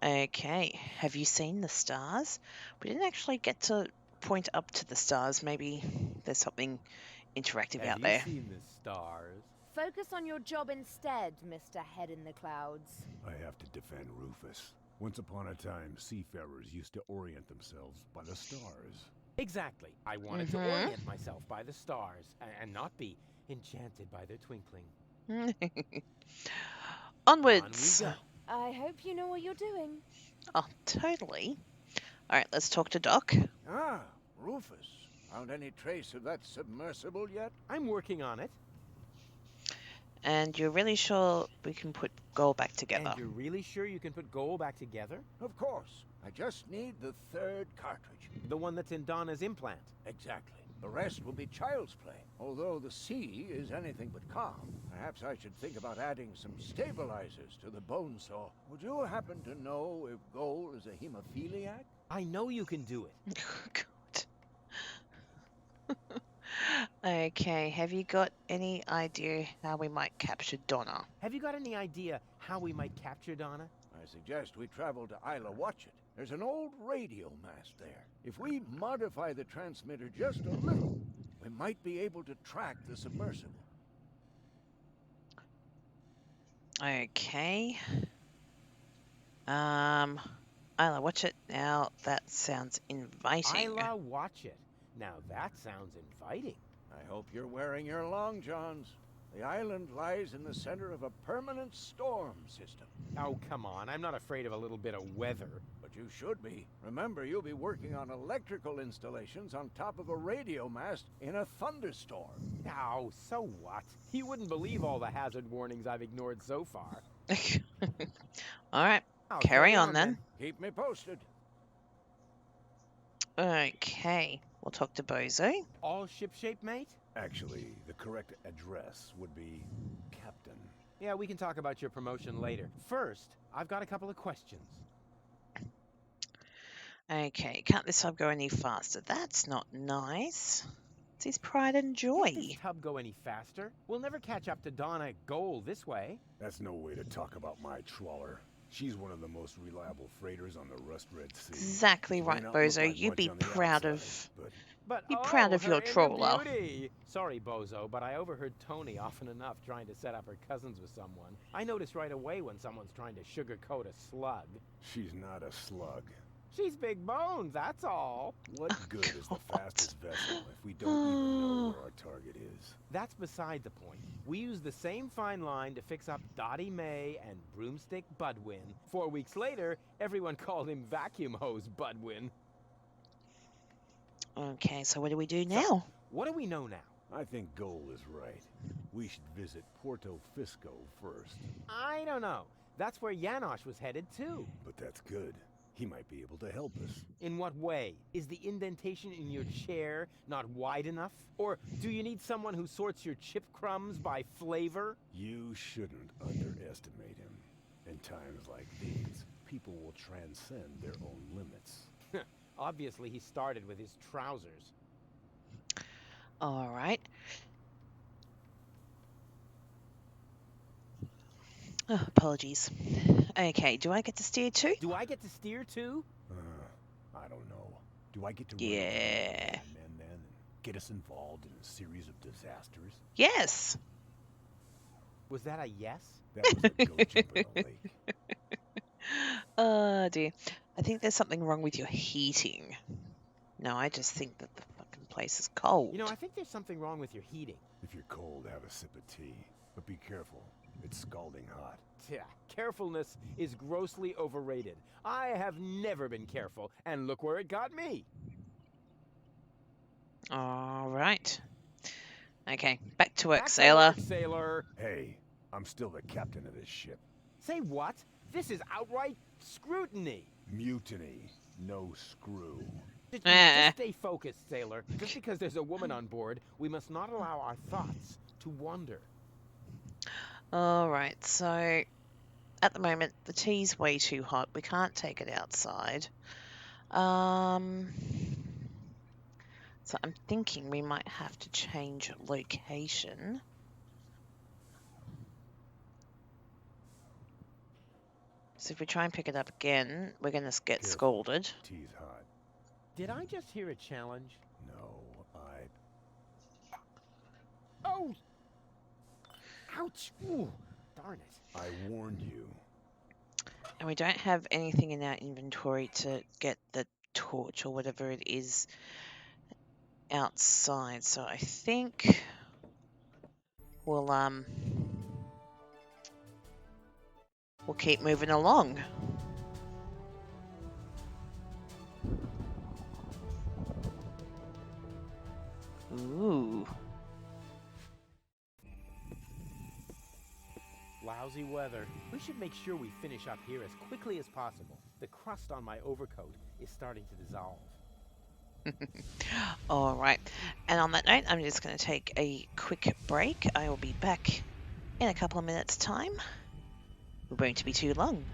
Okay, have you seen the stars? We didn't actually get to point up to the stars. Maybe there's something interactive Have out you there. seen the stars? Focus on your job instead, Mr. Head in the Clouds. I have to defend Rufus. Once upon a time, seafarers used to orient themselves by the stars. Exactly. I wanted to orient myself by the stars and not be enchanted by their twinkling. Onwards! On we go. I hope you know what you're doing. Oh, totally. All right, let's talk to Doc. Ah, Rufus. Found any trace of that submersible yet? I'm working on it. And you're really sure we can put Goal back together? And you're really sure you can put Goal back together? Of course. I just need the third cartridge. The one that's in Donna's implant. Exactly. The rest will be child's play. Although the sea is anything but calm, perhaps I should think about adding some stabilizers to the bone saw. Would you happen to know if Goal is a hemophiliac? I know you can do it. God. Okay, have you got any idea how we might capture Donna? Have you got any idea how we might capture Donna? I suggest we travel to Isla Watchet. There's an old radio mast there. If we modify the transmitter just a little, we might be able to track the submersible. Okay. Isla, watch it. Now that sounds inviting. Isla, watch it. Now that sounds inviting. I hope you're wearing your long johns. The island lies in the center of a permanent storm system. Oh, come on. I'm not afraid of a little bit of weather. But you should be. Remember, you'll be working on electrical installations on top of a radio mast in a thunderstorm. Oh, so what? You wouldn't believe all the hazard warnings I've ignored so far. All right, I'll carry on then. Keep me posted. Okay, we'll talk to Bozo. All shipshape, mate? Actually, the correct address would be Captain. Yeah, we can talk about your promotion later. First, I've got a couple of questions. Okay, can't this tub go any faster? That's not nice. It's his pride and Can't this joy. tub go any faster? We'll never catch up to Donna Goal this way. That's no way to talk about my trawler. She's one of the most reliable freighters on the Rust Red Sea. Exactly She may right, not look Bozo. like You'd much be on the proud outside, of. but Be proud of her your inner trawler. beauty. Sorry, Bozo, but I overheard Tony often enough trying to set up her cousins with someone. I notice right away when someone's trying to sugarcoat a slug. she's not a slug. She's big boned, that's all. What good is the fastest vessel if we don't even know where our target is? That's beside the point. We used the same fine line to fix up Dottie May and Broomstick Budwin. 4 weeks later, everyone called him Vacuum Hose Budwin. Okay, so what do we do So, now? what do we know now? I think Goal is right. We should visit Porto Fisco first. I don't know. That's where Janosch was headed too. But that's good. He might be able to help us. In what way? Is the indentation in your chair not wide enough? Or do you need someone who sorts your chip crumbs by flavor? You shouldn't underestimate him. In times like these, people will transcend their own limits. Obviously, he started with his trousers. All right. Oh, apologies. Okay, do I get to steer too? Do I get to steer too? I don't know. Do I get to run Yeah. around with men then and get us involved in a series of disasters? Yes. Was that a yes? That was a go jump in the lake. Oh dear. I think there's something wrong with your heating. No, I just think that the fucking place is cold. You know, I think there's something wrong with your heating. If you're cold, have a sip of tea. But be careful. It's scalding hot. Yeah, carefulness is grossly overrated. I have never been careful, and look where it got me. All right. Okay, back to work, Back to sailor. work, sailor. Hey, I'm still the captain of this ship. Say what? This is outright scrutiny. Mutiny. No screw. Just Eh. stay focused, sailor. Just because there's a woman on board, we must not allow our thoughts to wander. All right, so at the moment the tea's way too hot. We can't take it outside. So I'm thinking we might have to change location. So if we try and pick it up again, we're going to get Careful. scolded. Tea's hot. Did I just hear a challenge? No, Oh! Ouch! Ooh, darn it. I warned you. And we don't have anything in our inventory to get the torch or whatever it is outside. So I think we'll keep moving along. Ooh. Lousy weather. We should make sure we finish up here as quickly as possible. The crust on my overcoat is starting to dissolve. All right. And on that note, I'm just going to take a quick break. I will be back in a couple of minutes' time. It won't be too long.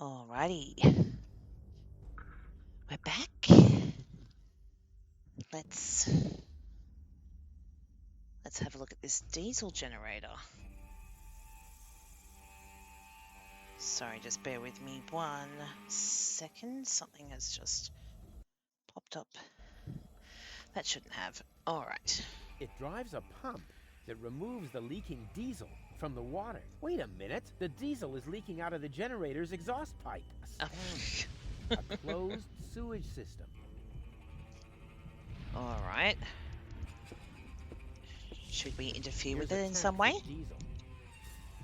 Alrighty. We're back. Let's have a look at this diesel generator. Sorry, just bear with me 1 second. Something has just popped up. That shouldn't have. Alright. It drives a pump that removes the leaking diesel from the water. Wait a minute. The diesel is leaking out of the generator's exhaust pipe. A closed sewage system. Alright. Should we interfere Here's with a it in tank some for way? Diesel.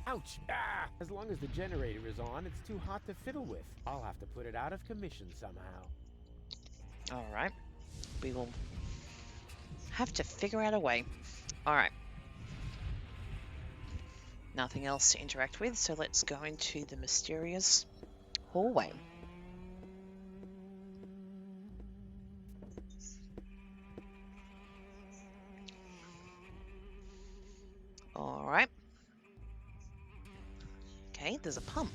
Ouch! Ah! As long as the generator is on, it's too hot to fiddle with. I'll have to put it out of commission somehow. Alright. We will have to figure out a way. Alright. Nothing else to interact with, so let's go into the mysterious hallway. Alright. Okay, there's a pump.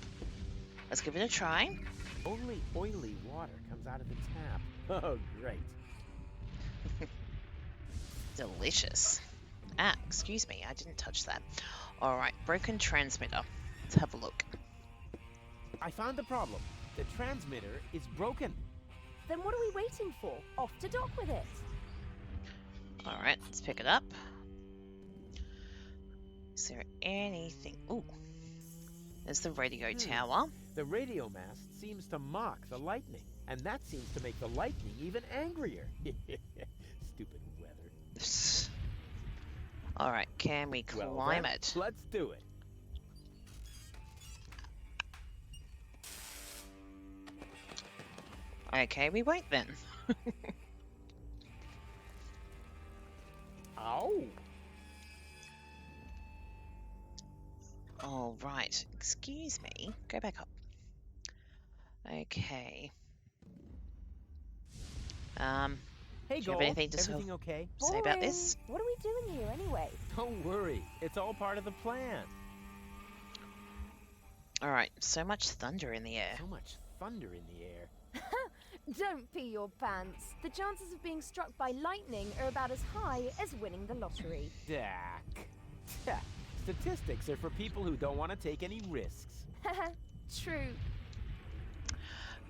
Let's give it a try. Only oily water comes out of the tap. Oh, great. Delicious. Ah, excuse me, I didn't touch that. Alright, broken transmitter. Let's have a look. I found the problem. The transmitter is broken. Then what are we waiting for? Off to dock with it. Alright, let's pick it up. Is there anything? Ooh. There's the radio tower. The radio mast seems to mock the lightning, and that seems to make the lightning even angrier. Stupid weather. Alright, can we climb it? Let's do it. Okay, we won't then. Ow! Alright, excuse me. Go back up. Okay. Hey, do you have Goal, anything to everything okay? say about this? What are we doing here anyway? Don't worry, it's all part of the plan. Alright, so much thunder in the air. So much thunder in the air. Don't pee your pants. The chances of being struck by lightning are about as high as winning the lottery. Dak. Statistics are for people who don't want to take any risks. True.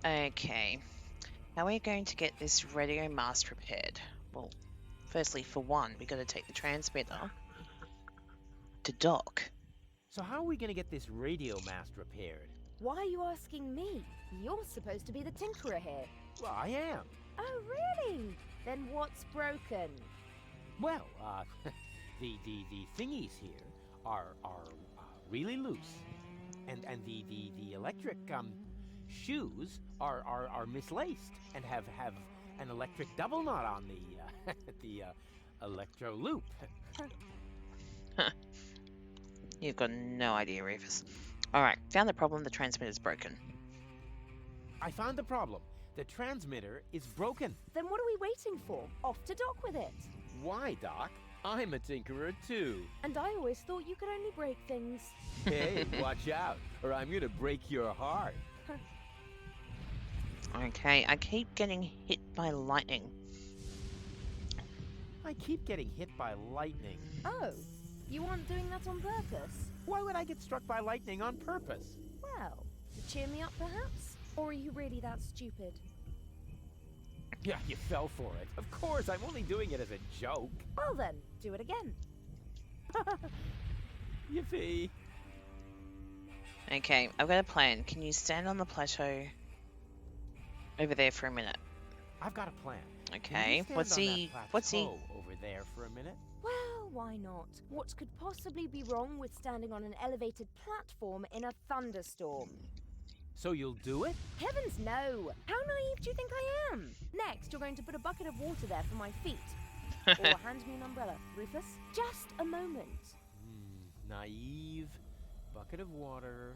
Okay. How are we going to get this radio mast repaired? Well, firstly, for one, we got to take the transmitter to dock. So how are we going to get this radio mast repaired? Why are you asking me? You're supposed to be the tinkerer here. Well, I am. Oh, really? Then what's broken? Well, the thingies here are really loose, and the electric shoes are mislaced and have an electric double knot on the the electro loop. You've got no idea, Rufus. Alright, found the problem, the transmitter's broken. I found the problem. The transmitter is broken. Then what are we waiting for? Off to dock with it. Why, Doc? I'm a tinkerer too. And I always thought you could only break things. Hey, watch out, or I'm gonna break your heart. Okay, I keep getting hit by lightning. I keep getting hit by lightning. Oh, you aren't doing that on purpose? Why would I get struck by lightning on purpose? Well, to cheer me up perhaps? Or are you really that stupid? Yeah, you fell for it. Of course, I'm only doing it as a joke. Well then, do it again. Yippee. Okay, I've got a plan. Can you stand on the plateau over there for a minute? I've got a plan. Okay, What's he over there for a minute? Well, why not? What could possibly be wrong with standing on an elevated platform in a thunderstorm? So you'll do it? Heavens no! How naive do you think I am? Next, you're going to put a bucket of water there for my feet. Or hand me an umbrella. Rufus, just a moment. Naive, bucket of water,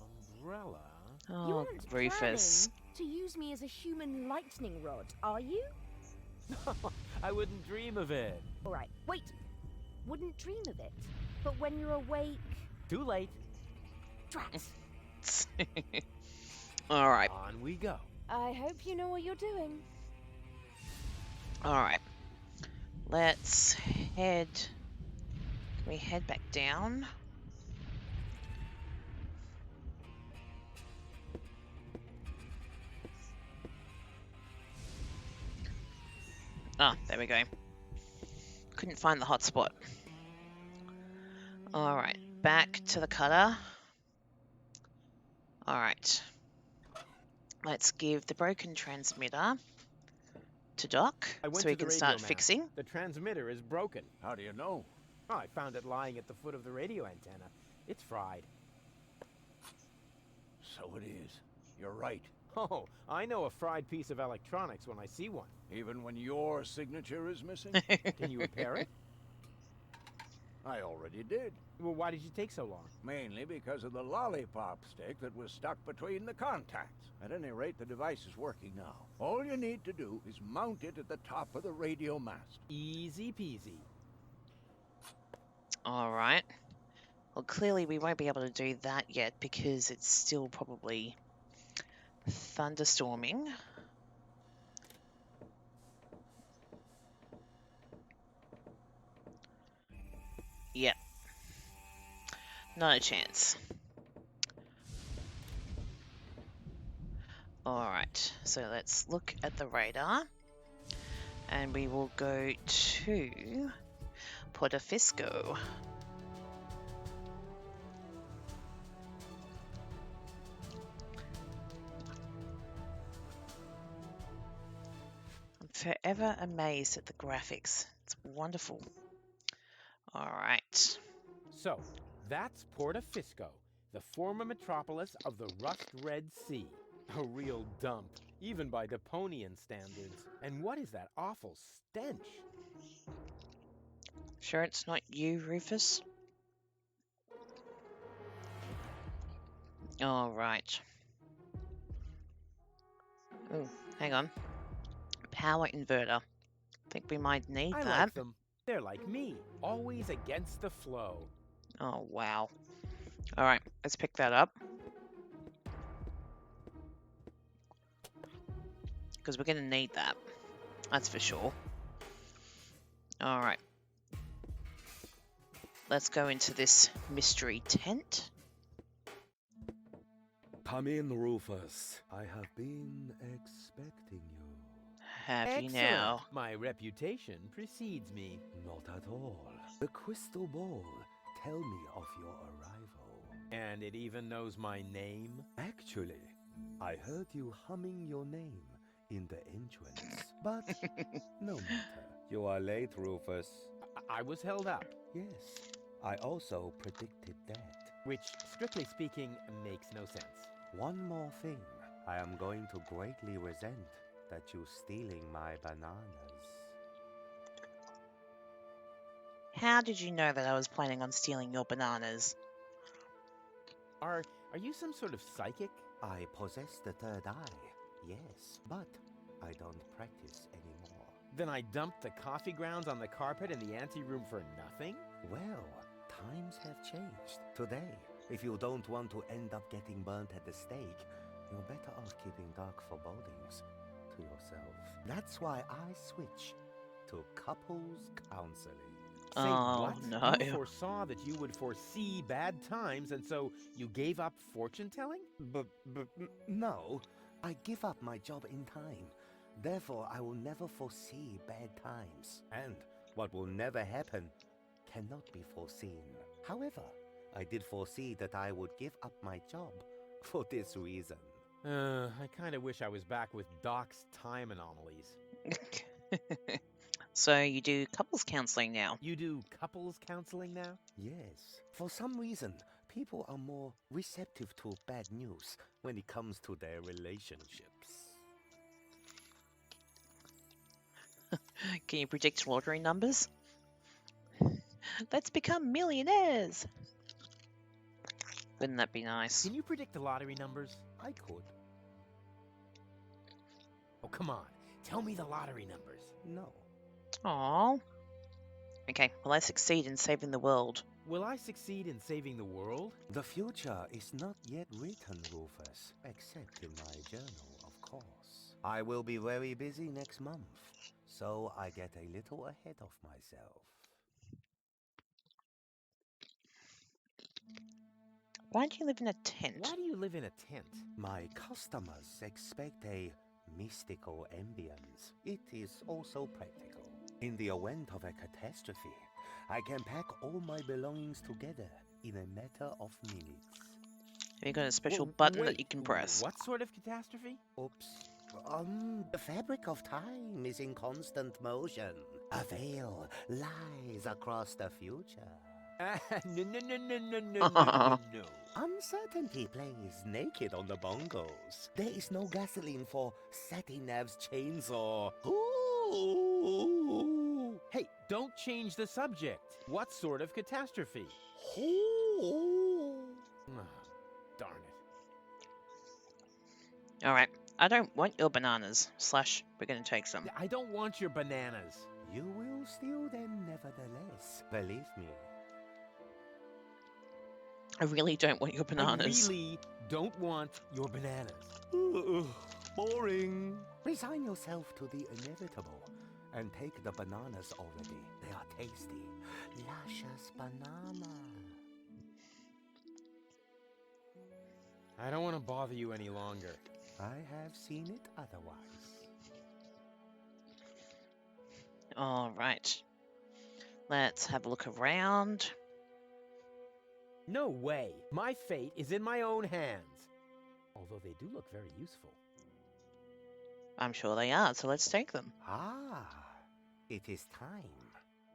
umbrella. You Oh, aren't Rufus. planning to use me as a human lightning rod, are you? I wouldn't dream of it. All right, wait. Wouldn't dream of it. But when you're awake... Too late. Drats. All right. On we go. I hope you know what you're doing. All right. Let's head. Can we head back down? Ah, there we go. Couldn't find the hotspot. All right, back to the cutter. All right. Let's give the broken transmitter to Doc I went so he to the can radio start mast. fixing. The transmitter is broken. How do you know? Oh, I found it lying at the foot of the radio antenna. It's fried. So it is. You're right. Oh, I know a fried piece of electronics when I see one. Even when your signature is missing? Can you repair it? I already did. Well, why did you take so long? Mainly because of the lollipop stick that was stuck between the contacts. At any rate, the device is working now. All you need to do is mount it at the top of the radio mast. Easy peasy. All right. Well, clearly we won't be able to do that yet because it's still probably thunderstorming. Yep. Not a chance. Alright, so let's look at the radar. And we will go to Porto Fisco. I'm forever amazed at the graphics. It's wonderful. Alright. So, that's Porto Fisco, the former metropolis of the rust-red sea. A real dump, even by Deponian standards. And what is that awful stench? Sure it's not you, Rufus? Alright. Oh, hang on. Power inverter. Think we might need I that. like them. They're like me, always against the flow. Oh, wow. Alright, let's pick that up. Because we're going to need that. That's for sure. Alright. Let's go into this mystery tent. Come in, Rufus. I have been expecting you. Have you Excellent. now? My reputation precedes me. Not at all. The crystal ball. Tell me of your arrival. And it even knows my name? Actually, I heard you humming your name in the entrance. But no matter. You are late, Rufus. I was held up. Yes, I also predicted that. Which, strictly speaking, makes no sense. One more thing. I am going to greatly resent that you stealing my bananas. How did you know that I was planning on stealing your bananas? Are you some sort of psychic? I possess the third eye, yes, but I don't practice anymore. Then I dumped the coffee grounds on the carpet in the anteroom for nothing? Well, times have changed. Today, if you don't want to end up getting burnt at the stake, you're better off keeping dark forebodings to yourself. That's why I switch to couples counseling. Say Oh, what? no. You foresaw that you would foresee bad times, and so you gave up fortune telling? No, I give up my job in time. Therefore, I will never foresee bad times. And what will never happen cannot be foreseen. However, I did foresee that I would give up my job for this reason. I kind of wish I was back with Doc's time anomalies. So you do couples counseling now? You do couples counseling now? Yes. For some reason, people are more receptive to bad news when it comes to their relationships. Can you predict lottery numbers? Let's become millionaires! Wouldn't that be nice? Can you predict the lottery numbers? I could. Oh, come on. Tell me the lottery numbers. No. Aww. Okay, well I succeed in saving the world. will I succeed in saving the world? The future is not yet written, Rufus, except in my journal, of course. I will be very busy next month, so I get a little ahead of myself. Why do you live in a tent? Why do you live in a tent? My customers expect a mystical ambience. It is also practical. In the event of a catastrophe, I can pack all my belongings together in a matter of minutes. Have you got a special Well, button wait, that you can press? What sort of catastrophe? Oops. The fabric of time is in constant motion. A veil lies across the future. No. Uncertainty plays naked on the bongos. There is no gasoline for Satinav's chainsaw. Ooh. Hey, don't change the subject. What sort of catastrophe? Ooh. Darn it. Alright, I don't want your bananas. / we're gonna take some. I don't want your bananas. You will steal them nevertheless. Believe me. I really don't want your bananas. I really don't want your bananas. Boring. Resign yourself to the inevitable and take the bananas already. They are tasty. Luscious banana. I don't want to bother you any longer. I have seen it otherwise. Alright. Let's have a look around. No way. My fate is in my own hands. Although they do look very useful. I'm sure they are, so let's take them. Ah, it is time.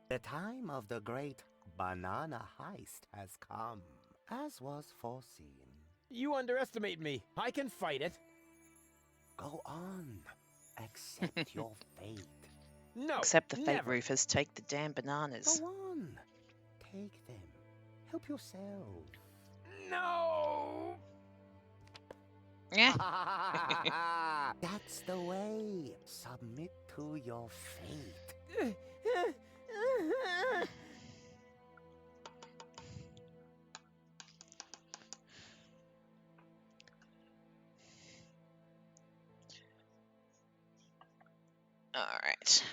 The time of the great banana heist has come, as was foreseen. You underestimate me. I can fight it. Go on. Accept your fate. No, Accept the fate, never. Rufus. Take the damn bananas. Go on. Take them. Help yourself. No! Yeah. That's the way. Submit to your fate. Alright.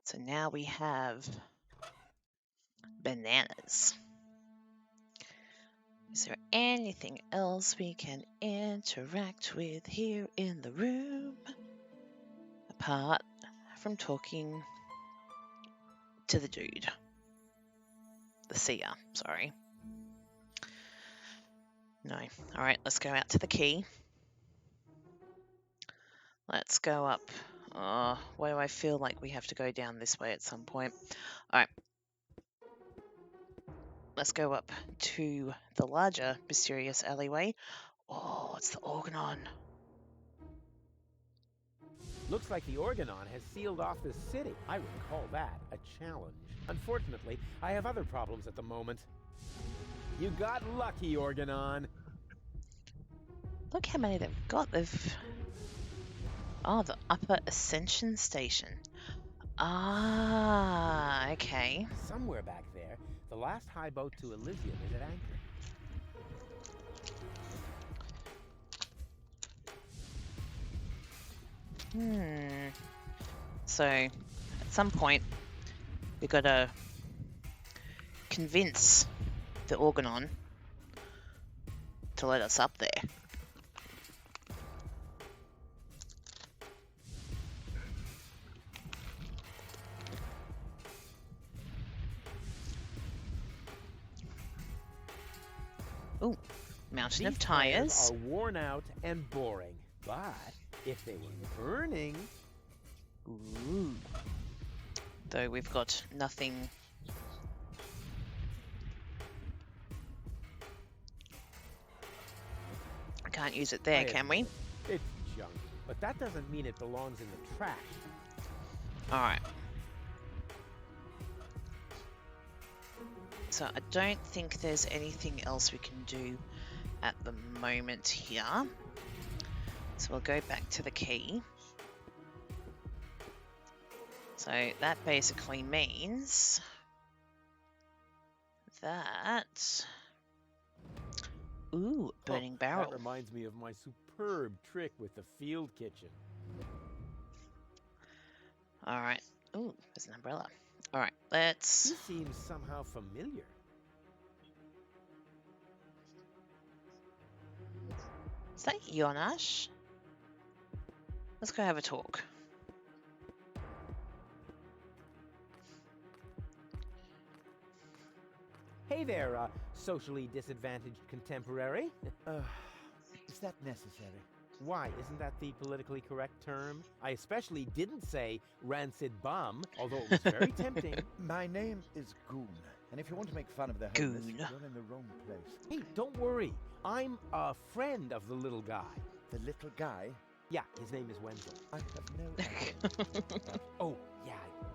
So now we have bananas. Is there anything else we can interact with here in the room? Apart from talking to the dude. The seer, sorry. No. Alright, let's go out to the key. Let's go up. Why do I feel like we have to go down this way at some point? Alright. Let's go up to the larger mysterious alleyway. Oh, it's the Organon. Looks like the Organon has sealed off this city. I would call that a challenge. Unfortunately, I have other problems at the moment. You got lucky, Organon. Look how many they've got. Oh, the Upper Ascension Station. Ah, okay. Somewhere back there, the last high boat to Elysium is at anchor. So, at some point, we've got to convince the Organon to let us up there. Ooh, mountain of These tires. are worn out and boring, but if they were burning... Ooh. Though we've got nothing. I can't use it there, can we? It's junk, but that doesn't mean it belongs in the trash. Alright. So I don't think there's anything else we can do at the moment here. So we'll go back to the key. So that basically means that. Ooh, burning barrel. That reminds me of my superb trick with the field kitchen. All right. Ooh, there's an umbrella. All right, let's. He seems somehow familiar. Is that Jonas? Let's go have a talk. Hey there, socially disadvantaged contemporary. Is that necessary? Why, isn't that the politically correct term? I especially didn't say rancid bum, although it was very tempting. My name is Goon, and if you want to make fun of the homeless, Goon. you're in the wrong place. Hey, don't worry. I'm a friend of the little guy. The little guy? Yeah, his name is Wenzel. I have no idea. Oh, yeah,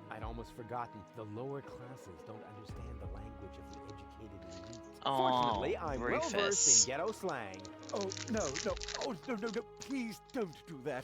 I'd almost forgotten. The lower classes don't understand the language of the educated elite. Fortunately, I'm Rufus. well-versed in ghetto slang. Oh, no. Oh, no. Please don't do that.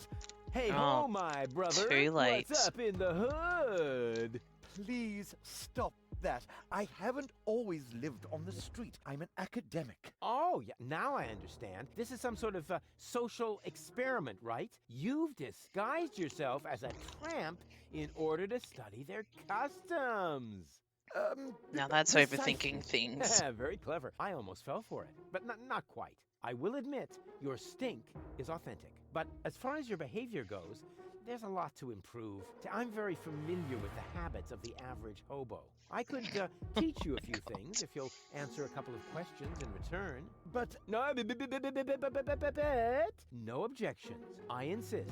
Hey Oh, ho, my brother. too late. What's up in the hood? Please stop that. I haven't always lived on the street. I'm an academic. Oh, yeah, now I understand. This is some sort of social experiment, right? You've disguised yourself as a tramp in order to study their customs. Now that's precisely. overthinking things. Very clever. I almost fell for it, but not quite. I will admit, your stink is authentic. But as far as your behavior goes, there's a lot to improve. I'm very familiar with the habits of the average hobo. I could teach you a few things if you'll answer a couple of questions in return. But No, no objections. I insist.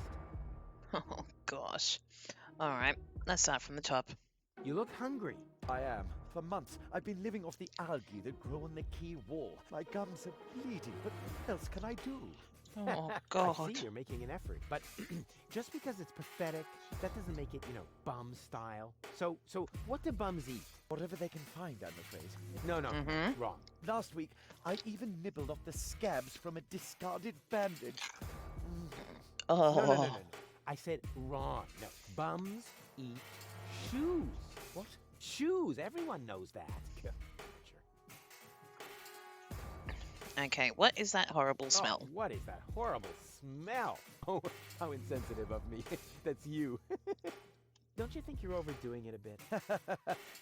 Oh, gosh. All right, let's start from the top. You look hungry. I am. For months, I've been living off the algae that grow on the quay wall. My gums are bleeding, but what else can I do? Oh, I God. see you're making an effort, but just because it's pathetic, that doesn't make it, bum style. So what do bums eat? Whatever they can find, I'm afraid. No, Mm-hmm. wrong. Last week, I even nibbled off the scabs from a discarded bandage. Oh. No. I said wrong. No, bums eat shoes. What? Shoes. Everyone knows that. Okay, what is that horrible smell? Oh, what is that horrible smell? Oh, how insensitive of me. That's you. Don't you think you're overdoing it a bit?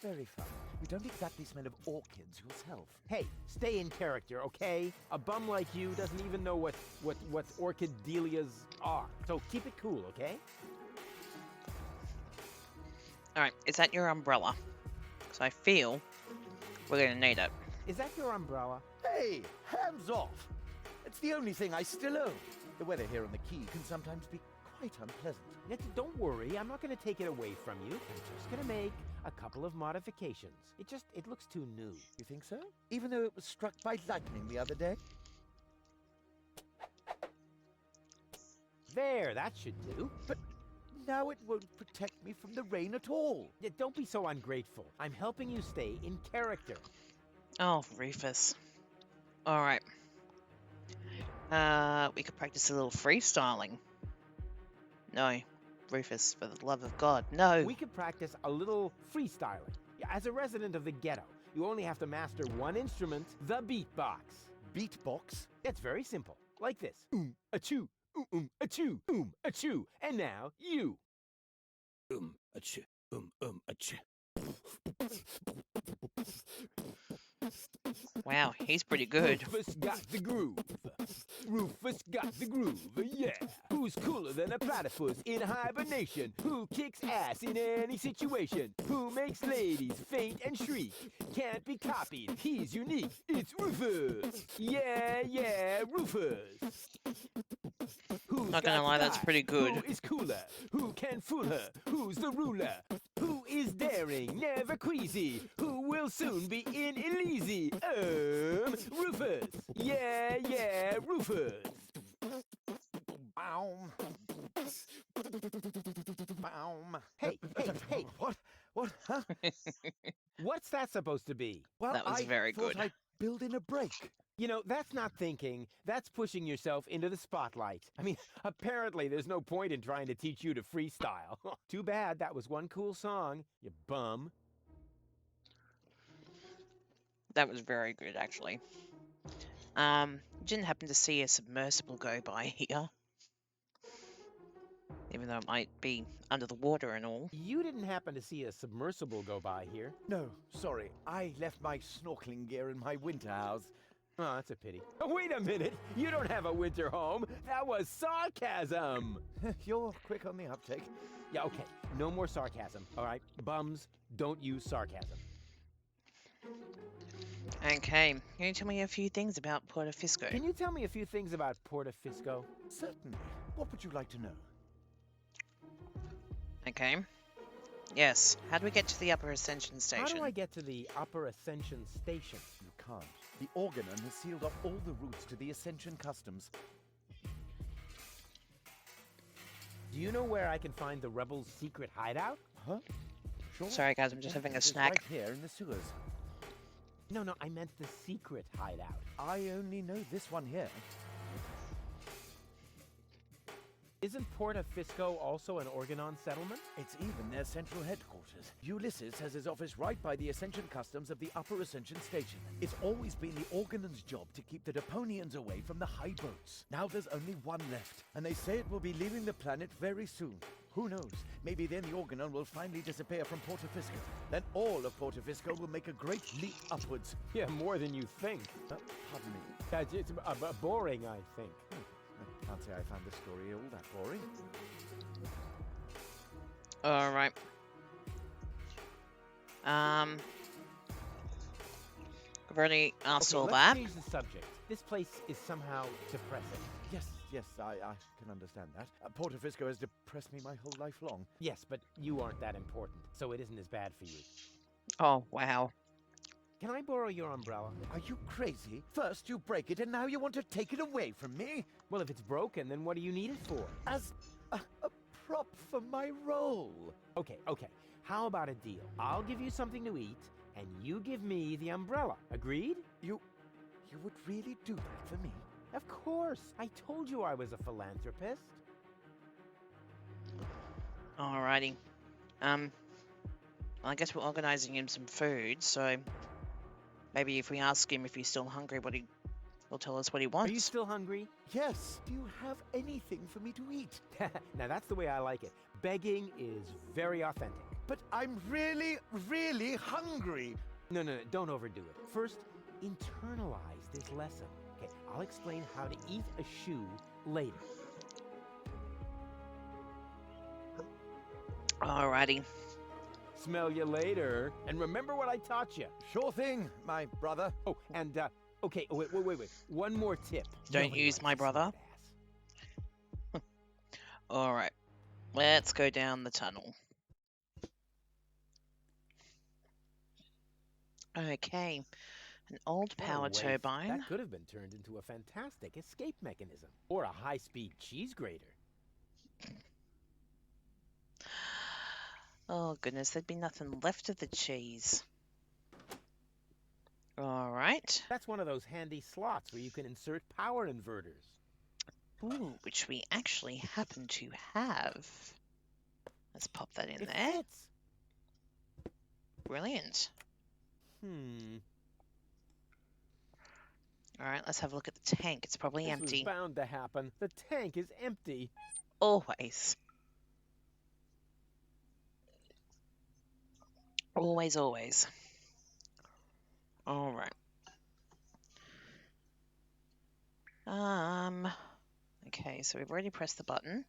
Very fun. You don't exactly smell of orchids yourself. Hey, stay in character, okay? A bum like you doesn't even know what orchid dahlias are. So keep it cool, okay? All right, is that your umbrella? Because I feel we're going to need it. Is that your umbrella? Hey, hands off! It's the only thing I still own. The weather here on the quay can sometimes be quite unpleasant. Don't worry, I'm not going to take it away from you. I'm just going to make a couple of modifications. It looks too new. You think so? Even though it was struck by lightning the other day? There, that should do. But now it won't protect me from the rain at all. Yeah, don't be so ungrateful. I'm helping you stay in character. Oh, Rufus. All right. We could practice a little freestyling. No, Rufus, for the love of God, no. We could practice a little freestyling. Yeah, as a resident of the ghetto, you only have to master one instrument, the beatbox. Beatbox? It's very simple, like this. Achoo, achoo, achoo. And now, you. Achoo, achoo. Wow, he's pretty good. Rufus got the groove. Rufus got the groove, yeah. Who's cooler than a platypus in hibernation? Who kicks ass in any situation? Who makes ladies faint and shriek? Can't be copied, he's unique. It's Rufus. Yeah, Rufus. Who's Not gonna got lie, that's style? pretty good. Who is cooler? Who can fool her? Who's the ruler? Who is daring, never queasy? Who will soon be in Elysee? Rufus. Yeah, Rufus. Baum. Baum. Hey. What? Huh? What's that supposed to be? Well, That was very I thought good. I'd build in a break. That's not thinking. That's pushing yourself into the spotlight. I mean, apparently there's no point in trying to teach you to freestyle. Too bad that was one cool song, you bum. That was very good, actually. Didn't happen to see a submersible go by here, even though it might be under the water and all. You didn't happen to see a submersible go by here? No, sorry. I left my snorkeling gear in my winter house. Oh, that's a pity. Oh, wait a minute! You don't have a winter home! That was sarcasm! You're quick on the uptake. Yeah, okay. No more sarcasm, all right? Bums, don't use sarcasm. Okay, can you tell me a few things about Porto Fisco? Can you tell me a few things about Porto Fisco? Certainly. What would you like to know? Okay. Yes, how do we get to the Upper Ascension Station? How do I get to the Upper Ascension Station? You can't. The Organon has sealed off all the routes to the Ascension Customs. Do you know where I can find the rebels' secret hideout? Huh? Sure. Sorry guys, I'm just having a It's snack. right here in the sewers. No, I meant the secret hideout. I only know this one here. Isn't Porto Fisco also an Organon settlement? It's even their central headquarters. Ulysses has his office right by the Ascension Customs of the Upper Ascension Station. It's always been the Organon's job to keep the Deponians away from the high boats. Now there's only one left, and they say it will be leaving the planet very soon. Who knows? Maybe then the Organon will finally disappear from Porto Fisco. Then all of Porto Fisco will make a great leap upwards. Yeah, more than you think. Pardon me. It's boring, I think. I can't say I found the story all that boring. Alright. I've already asked all let's that. change the subject. This place is somehow depressing. Yes, I can understand that. Porto Fisco has depressed me my whole life long. Yes, but you aren't that important, so it isn't as bad for you. Oh, wow. Can I borrow your umbrella? Are you crazy? First you break it, and now you want to take it away from me? Well, if it's broken, then what do you need it for? As a prop for my role. Okay. How about a deal? I'll give you something to eat, and you give me the umbrella. Agreed? You would really do that for me? Of course. I told you I was a philanthropist. Alrighty. I guess we're organising him some food, so maybe if we ask him if he's still hungry, he'll tell us what he wants. Are you still hungry? Yes. Do you have anything for me to eat? Now that's the way I like it. Begging is very authentic. But I'm really, really hungry. No, don't overdo it. First, internalize this lesson. Okay, I'll explain how to eat a shoe later. Alrighty. Smell you later. And remember what I taught you. Sure thing, my brother. Oh, and, okay, wait. One more tip. Don't Nobody use likes my a brother. smart Alright. Let's go down the tunnel. Okay. An old ass. power What a waste. turbine. That could have been turned into a fantastic escape mechanism. Or a high-speed cheese grater. Oh goodness, there'd be nothing left of the cheese. Alright. That's one of those handy slots where you can insert power inverters. Ooh, which we actually happen to have. Let's pop that in It there. fits. Brilliant. Alright, let's have a look at the tank. It's probably This empty. was bound to happen. The tank is empty. Always. Always. Alright. Okay, so we've already pressed the button.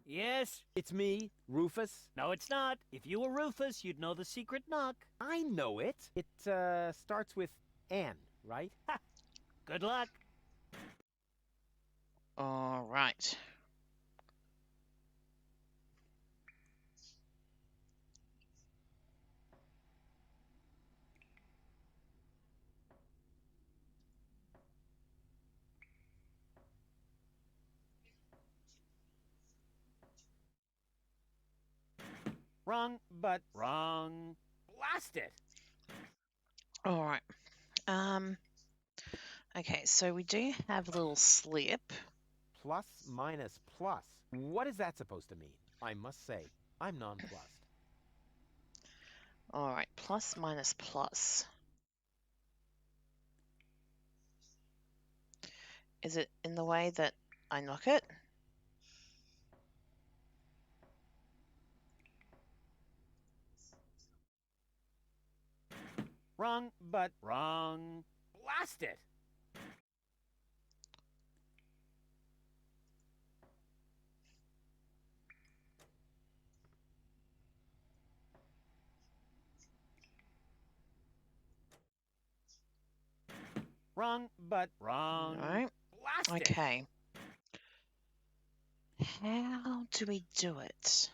Yes? It's me, Rufus. No, it's not. If you were Rufus, you'd know the secret knock. I know it. It starts with N, right? Ha! Good luck. Alright. Wrong, but wrong. Blast it! Alright. Okay, so we do have a little slip. Plus minus plus. What is that supposed to mean? I must say, I'm nonplussed. All right, plus, minus, plus. Is it in the way that I knock it? Wrong, but wrong. Blast it! Wrong, but wrong. All right. Blast it! Okay. How do we do it?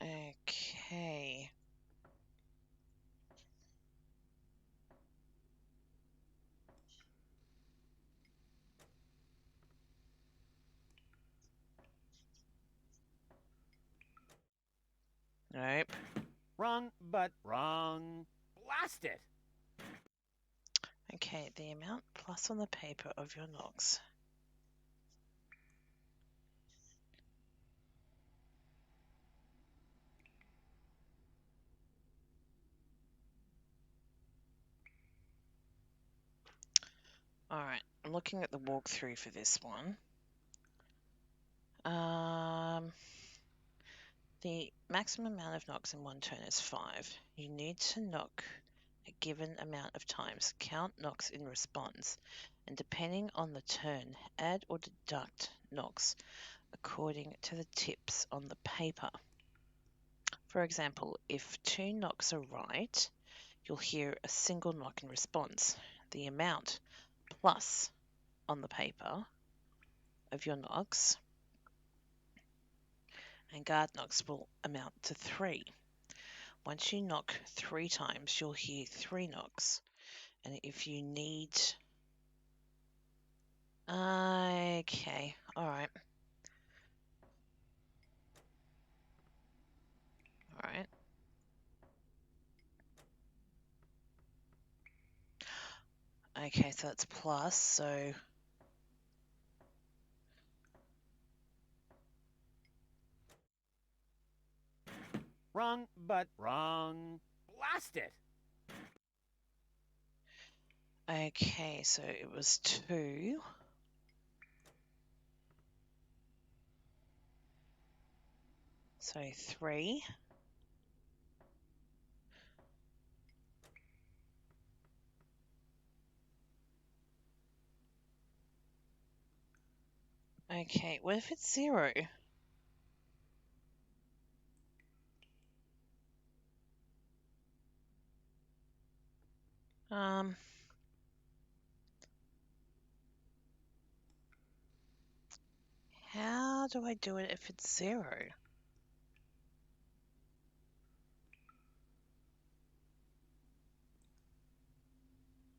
Okay. Nope. Wrong, but wrong. Blast it! Okay, the amount plus on the paper of your knocks. All right, I'm looking at the walkthrough for this one. The maximum amount of knocks in one turn is 5. You need to knock a given amount of times. Count knocks in response, and depending on the turn, add or deduct knocks according to the tips on the paper. For example, if 2 knocks are right, you'll hear a single knock in response. The amount plus on the paper of your knocks and guard knocks will amount to 3. Once you knock 3 times, you'll hear 3 knocks. And if you need... Okay, alright. Alright. Okay, so that's plus, so... Wrong, but wrong. Blast it! Okay, so it was 2. So 3. Okay, what if it's 0? How do I do it if it's 0?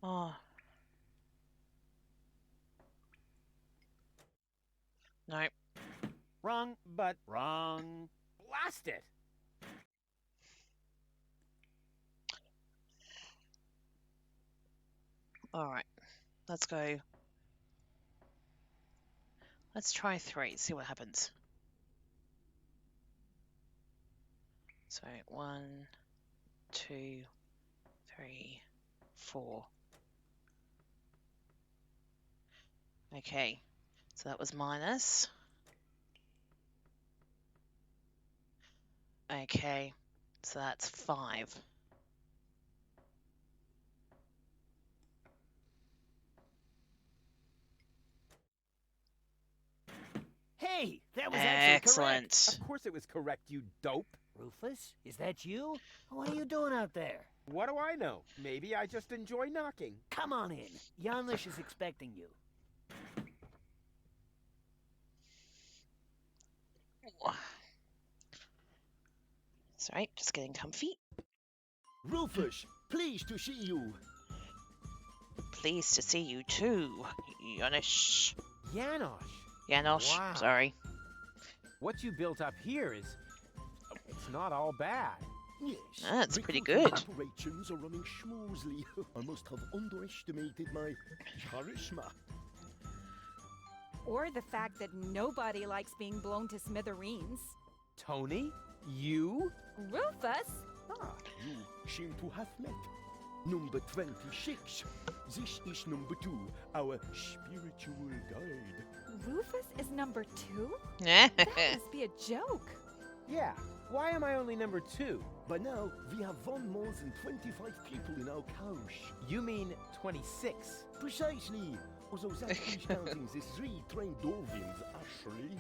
Oh. Nope. Wrong, but wrong. Blast it! Alright, let's go. Let's try 3, see what happens. So 1, 2, 3, 4. Okay, so that was minus. Okay, so that's 5. Hey, that was actually correct. Excellent. Of course it was correct, you dope. Rufus, is that you? What are you doing out there? What do I know? Maybe I just enjoy knocking. Come on in. Janlish is expecting you. Sorry, just getting comfy. Rufus, pleased to see you. Pleased to see you too. Janosch. Janosch. Janosch, Wow. sorry. What you built up here is... It's not all bad. Yes. That's pretty recruitment good. Operations are running smoothly. I must have underestimated my charisma. Or the fact that nobody likes being blown to smithereens. Tony? You? Rufus? Ah, you seem to have met. Number 26. This is number 2, our spiritual guide. Rufus is number 2? Yeah. That must be a joke. Yeah. Why am I only number 2? By now, we have won more than 25 people in our couch. You mean 26? Precisely. Although that is counting the 3 trained dolphins, actually.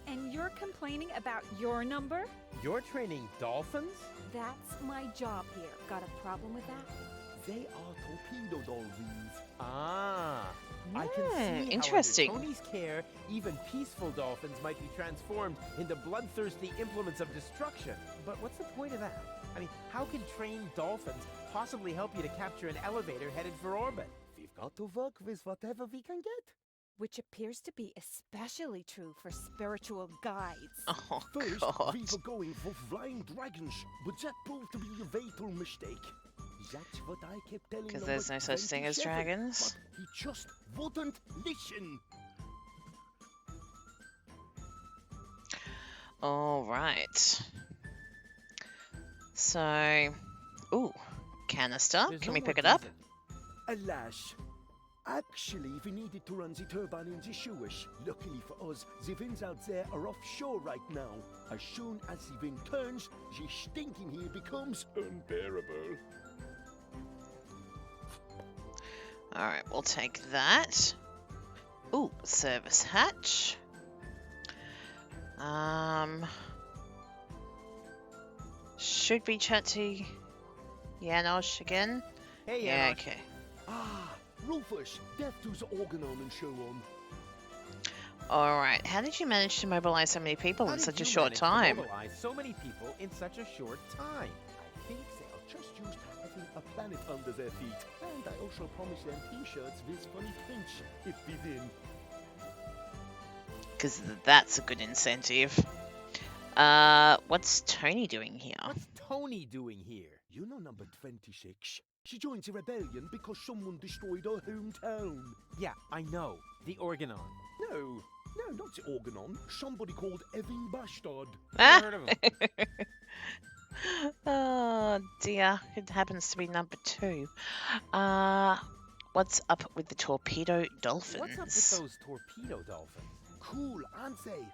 And you're complaining about your number? You're training dolphins? That's my job here. Got a problem with that? They are torpedo dolphins. Ah. I can see interesting. how under Tony's care, even peaceful dolphins might be transformed into bloodthirsty implements of destruction. But what's the point of that? I mean, how can trained dolphins possibly help you to capture an elevator headed for orbit? We've got to work with whatever we can get. Which appears to be especially true for spiritual guides. Oh, First, God. we were going for flying dragons, but that proved to be a fatal mistake. That's what I kept telling him. Because there's no such thing as dragons. But he just wouldn't listen. All right. So, ooh, canister. There's Can no we more pick it up? diesel. Alas. Actually, we needed to run the turbine in the sewers. Luckily for us, the winds out there are offshore right now. As soon as the wind turns, the stink in here becomes unbearable. All right, we'll take that. Ooh, service hatch. Should we chat to Janosch again? Hey, Yeah, Janosch. okay. Ah, Rufus, death to the organ on and show on. All right, how did you manage to mobilize so many people How in did such a you short manage to time? mobilize so many people in such a short time? I think they are just used to having a planet under their feet. And I also promised them t-shirts with funny prints if we win. Because that's a good incentive. What's Tony doing here? What's Tony doing here? You know number 26. She joined the rebellion because someone destroyed her hometown. Yeah, I know. The Organon. No, not the Organon. Somebody called Evan Bastard. Never heard of him. Oh dear, it happens to be number 2. What's up with the torpedo dolphins? What's up with those torpedo dolphins? Cool, aren't they?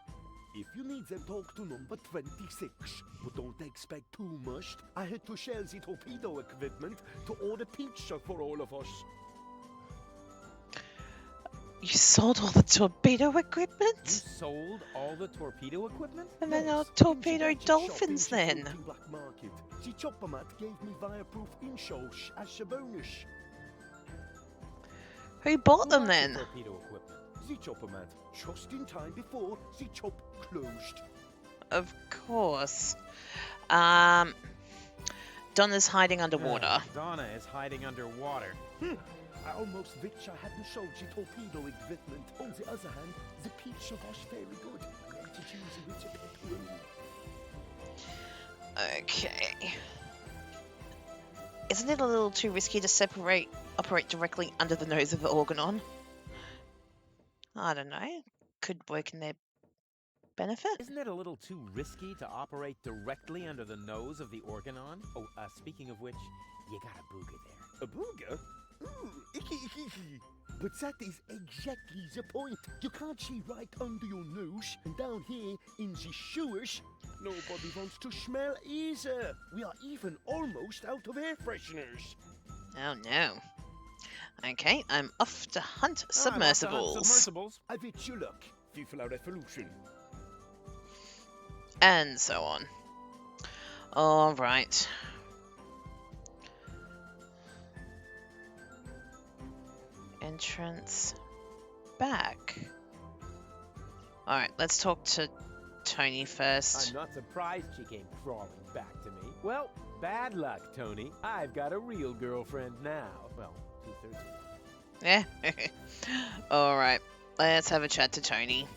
If you need them, talk to number 26. But don't expect too much. I had to sell the torpedo equipment to order pizza for all of us. You sold all the torpedo You equipment? sold all the torpedo equipment? And then our Yes, torpedo in the gadget dolphins shop in the then? floating black market. The chopper mat gave me fireproof insoles as a bonus. Who bought Who them bought the then? torpedo equipment? The chopper mat, just in time before the chop closed. Of course. Donna's hiding underwater. Donna is hiding underwater. I almost wish I hadn't sold the torpedo equipment. On the other hand, the pizza was very good. I had to choose which of it to Okay. Isn't it a little too risky to operate directly under the nose of the Organon? I don't know. Could work in their benefit. Isn't it a little too risky to operate directly under the nose of the Organon? Oh, speaking of which, you got a booger there. A booger? Ooh, icky, icky, icky. But that is exactly the point. You can't see right under your nose, and down here in the sewers, nobody wants to smell either. We are even almost out of air fresheners. Oh no. Okay, I'm off to hunt Oh, I'm off to hunt submersibles. submersibles. I wish you luck. Viva la revolution. And so on. Alright. Entrance back. Alright, let's talk to Tony first. I'm not surprised she came crawling back to me. Well, bad luck, Tony. I've got a real girlfriend now. Well, 2/3 of Yeah. Alright, let's have a chat to Tony.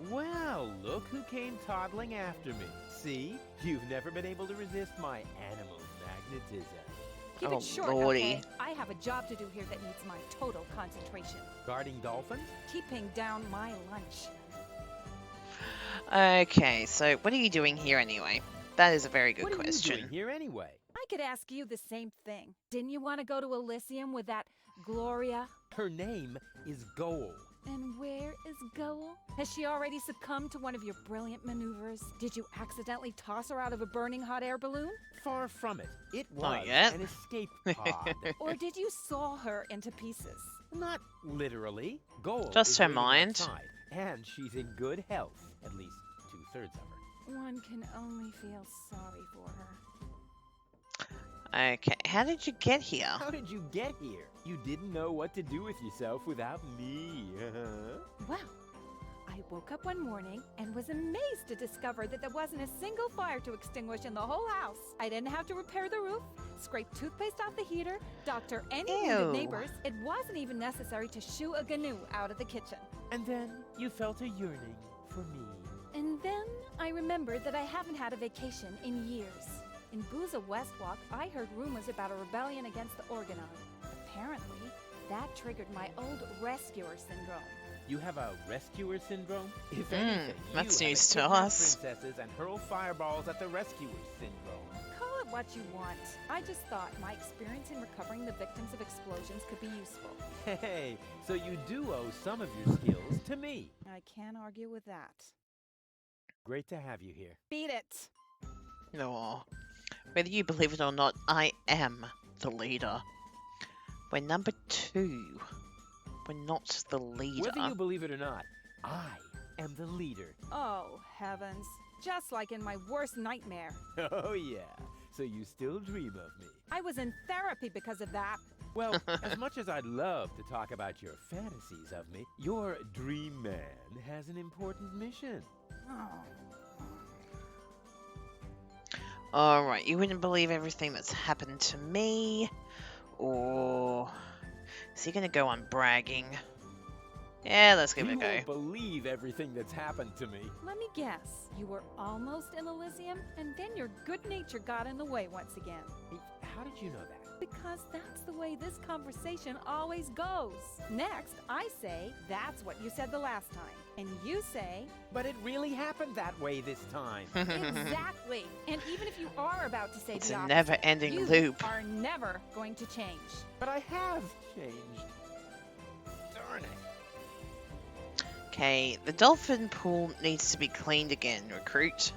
Well, look who came toddling after me. See? You've never been able to resist my animal magnetism. Keep Oh, it short, lordy. okay? I have a job to do here that needs my total concentration. Guarding dolphins? Keeping down my lunch. Okay, so what are you doing here anyway? That is a very good What are question. you doing here anyway? I could ask you the same thing. Didn't you want to go to Elysium with that Gloria? Her name is Goal. And where is Goal? Has she already succumbed to one of your brilliant maneuvers? Did you accidentally toss her out of a burning hot air balloon? Far from it. It Not was yet. an escape pod. Or did you saw her into pieces? Not literally. Goal Just is her waiting mind. outside, and she's in good health. At least 2/3 of her. One can only feel sorry for her. Okay, how did you get here? How did you get here? You didn't know what to do with yourself without me. Well, I woke up one morning and was amazed to discover that there wasn't a single fire to extinguish in the whole house. I didn't have to repair the roof, scrape toothpaste off the heater, doctor any wounded Ew. neighbors. It wasn't even necessary to shoo a gnu out of the kitchen. And then you felt a yearning for me. And then I remembered that I haven't had a vacation in years. In Booza Westwalk, I heard rumors about a rebellion against the Organon. Apparently, that triggered my old rescuer syndrome. You have a rescuer syndrome? If anything, that's you news to have kidnap us. princesses and hurl fireballs at the rescuer syndrome. Call it what you want. I just thought my experience in recovering the victims of explosions could be useful. Hey, so you do owe some of your skills to me. I can't argue with that. Great to have you here. Beat it! No. Whether you believe it or not, I am the leader. We're number 2. We're not the leader. Whether you believe it or not, I am the leader. Oh, heavens. Just like in my worst nightmare. Oh yeah, so you still dream of me. I was in therapy because of that. Well, as much as I'd love to talk about your fantasies of me, your dream man has an important mission. Alright, you wouldn't believe everything that's happened to me. Or is he gonna go on bragging? Yeah, let's give it a You go. won't believe everything that's happened to me. Let me guess. You were almost in Elysium, and then your good nature got in the way once again. Hey, how did you know that? Because that's the way this conversation always goes. Next, I say, that's what you said the last time. And you say, But it really happened that way this time. exactly. And even if you are about to say It's the a opposite, never-ending you loop. are never going to change. But I have changed. Darn it. Okay, the dolphin pool needs to be cleaned again, recruit.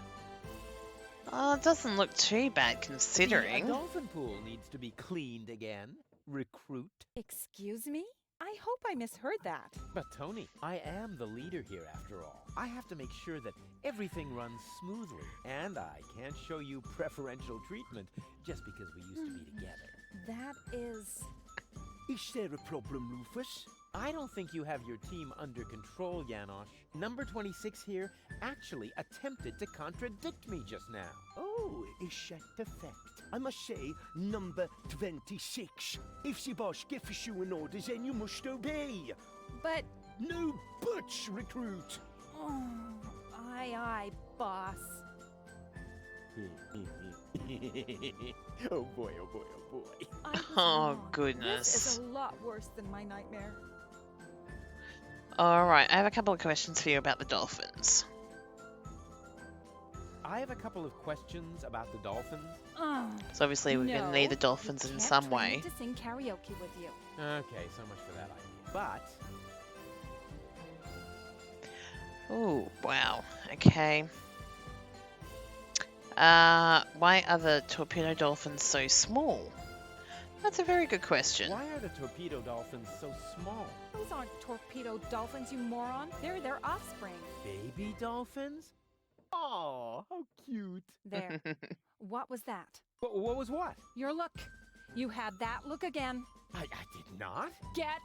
Oh, it doesn't look too bad The considering. dolphin pool needs to be cleaned again. Recruit. Excuse me? I hope I misheard that. But Tony, I am the leader here after all. I have to make sure that everything runs smoothly, and I can't show you preferential treatment just because we used to be together. That is... Is there a problem, Rufus? I don't think you have your team under control, Janosch. Number 26 here actually attempted to contradict me just now. Oh, is that the fact? I must say, number 26. If the boss gives you an order, then you must obey. But... No buts, recruit. Oh, aye, boss. Oh boy, oh boy, oh boy. I was Oh, wrong. This goodness. is a lot worse than my nightmare. Alright, I have a couple of questions for you about the dolphins. I have a couple of questions about the dolphins. Oh, So obviously we're no, going to need the dolphins you in can't some train me way. to sing karaoke with you. Okay, so much for that idea. But Oh, wow. Okay. Why are the torpedo dolphins so small? That's a very good question. why are the torpedo dolphins so small? Those aren't torpedo dolphins, you moron. They're their offspring. Baby dolphins? Oh, how cute. There. What was that? What was what? Your look. You had that look again. I did not. Get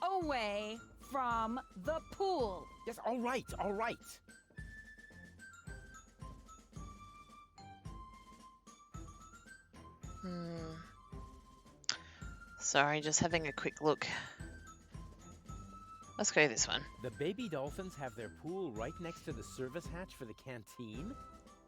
away from the pool. Yes, all right, all right. Sorry, just having a quick look. Let's go this one. The baby dolphins have their pool right next to the service hatch for the canteen?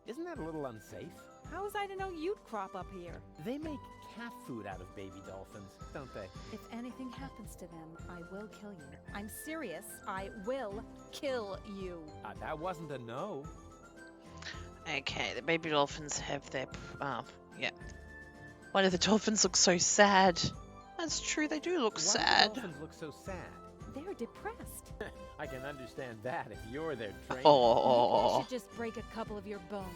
Isn't that a little unsafe? How was I to know you'd crop up here? They make cat food out of baby dolphins, don't they? If anything happens to them, I will kill you. I'm serious. I will kill you. That wasn't a no. Okay, the baby dolphins have their... yeah. Why do the dolphins look so sad? That's true, they do look sad. Why do dolphins look so sad? They're depressed. I can understand that if you're their trainer. Oh. Maybe I should just break a couple of your bones.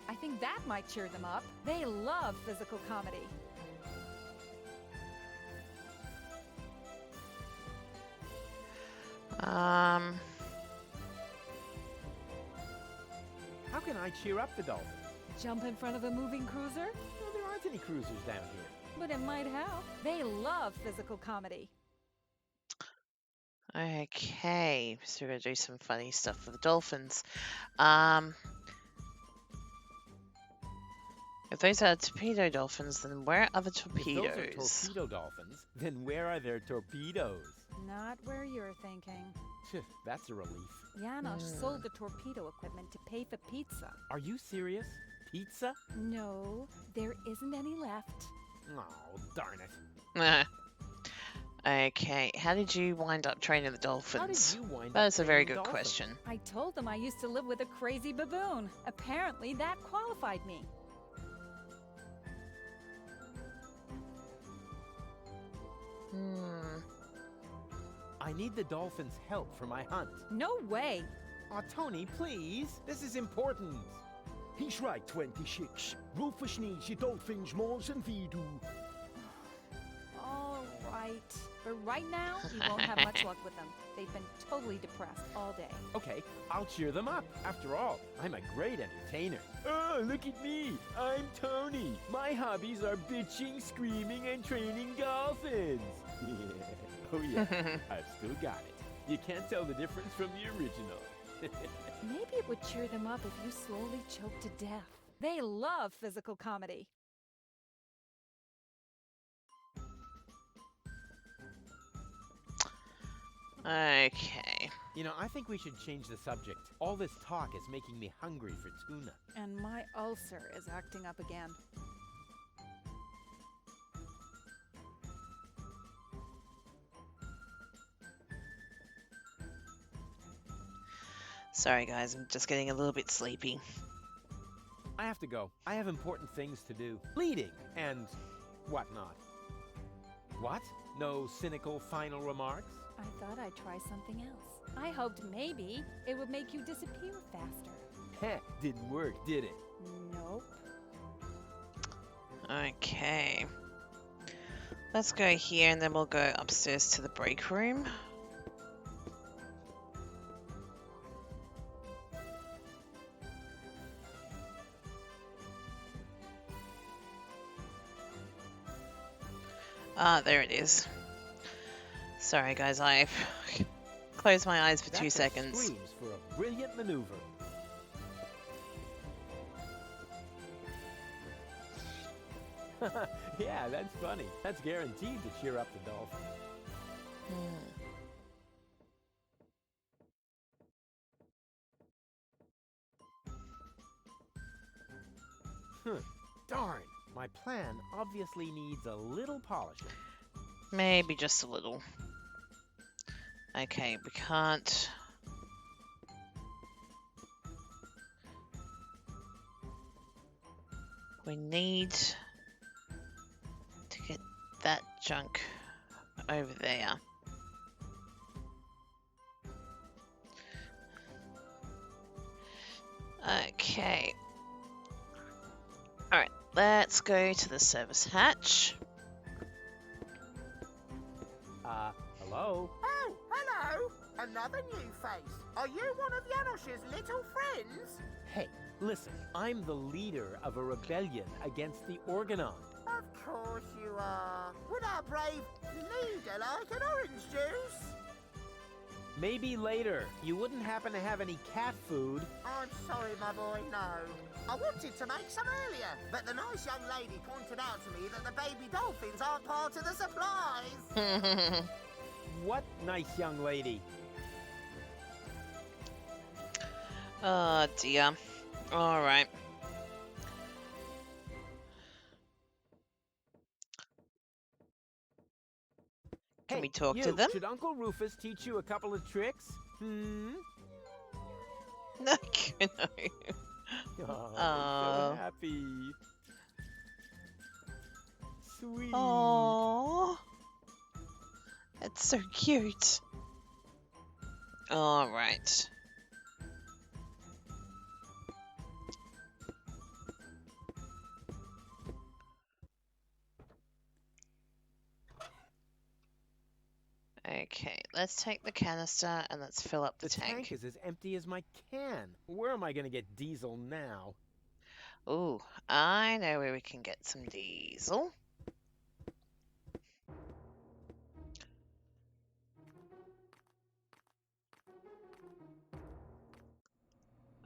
I think that might cheer them up. They love physical comedy. How can I cheer up the dolphins? Jump in front of a moving cruiser? Well, there aren't any cruisers down here. But it might help. They love physical comedy. Okay, so we're gonna do some funny stuff for the dolphins. If those are torpedo dolphins, then where are the torpedoes? If those are torpedo dolphins, then where are their torpedoes? Not where you're thinking. That's a relief. Janosch sold the torpedo equipment to pay for pizza. Are you serious? Pizza? No, there isn't any left. Oh, darn it. Okay, how did you wind up training the dolphins? How did you wind up That's a very training good dolphins? question. I told them I used to live with a crazy baboon. Apparently, that qualified me. I need the dolphins' help for my hunt. No way. Oh, Tony, please. This is important. He's right, 26. Rufus needs the dolphins more than we do. All right. But right now, you won't have much luck with them. They've been totally depressed all day. Okay, I'll cheer them up. After all, I'm a great entertainer. Oh, look at me. I'm Tony. My hobbies are bitching, screaming, and training dolphins. Oh, yeah. I've still got it. You can't tell the difference from the original. Maybe it would cheer them up if you slowly choke to death. They love physical comedy. Okay. You know, I think we should change the subject. All this talk is making me hungry for tuna. And my ulcer is acting up again. Sorry guys, I'm just getting a little bit sleepy. I have to go. I have important things to do. Leading and whatnot. What? No cynical final remarks? I thought I'd try something else. I hoped maybe it would make you disappear faster. Heh, didn't work, did it? Nope. Okay. Let's go here and then we'll go upstairs to the break room. Ah, there it is. Sorry guys, I've closed my eyes for 2 seconds. Screams for a brilliant maneuver. Yeah, that's funny. That's guaranteed to cheer up the dolphin. Darn. My plan obviously needs a little polishing. Maybe just a little. Okay, we can't... We need to get that junk over there. Okay. Alright, let's go to the service hatch. Hello? Oh, hello! Another new face. Are you one of Janosch's little friends? Hey, listen, I'm the leader of a rebellion against the Organon. Of course you are. Would our brave leader like an orange juice? Maybe later. You wouldn't happen to have any cat food? I'm sorry, my boy, no. I wanted to make some earlier, but the nice young lady pointed out to me that the baby dolphins aren't part of the supplies. What nice young lady? Oh dear. Alright. Can we talk to them? Should Uncle Rufus teach you a couple of tricks? No. Oh, so happy. Sweet. Oh, that's so cute. All right. Okay, let's take the canister and let's fill up the tank. The tank is as empty as my can. Where am I going to get diesel now? Ooh, I know where we can get some diesel.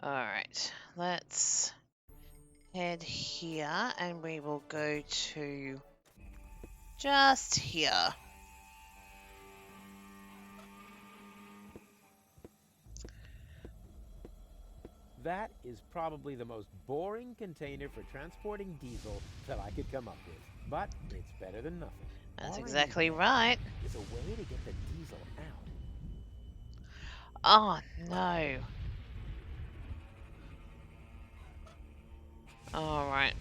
Alright, let's head here and we will go to just here. That is probably the most boring container for transporting diesel that I could come up with. But it's better than nothing. That's exactly right. There's a way to get the diesel out. Oh no. Alright.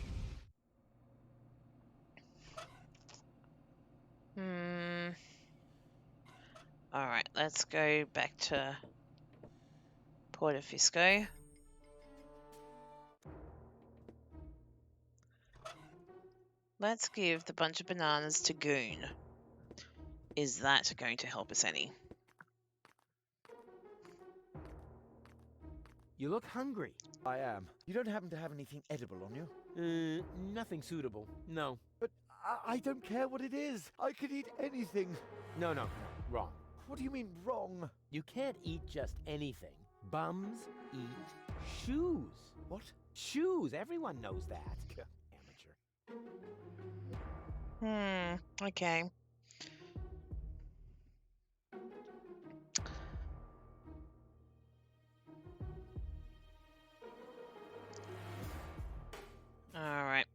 Alright, let's go back to Portofisco. Let's give the bunch of bananas to Goon. Is that going to help us any? You look hungry. I am. You don't happen to have anything edible on you? Nothing suitable. No. But I don't care what it is. I could eat anything. No, wrong. What do you mean, wrong? You can't eat just anything. Bums eat shoes. What? Shoes. Everyone knows that. Amateur. Okay. Alright.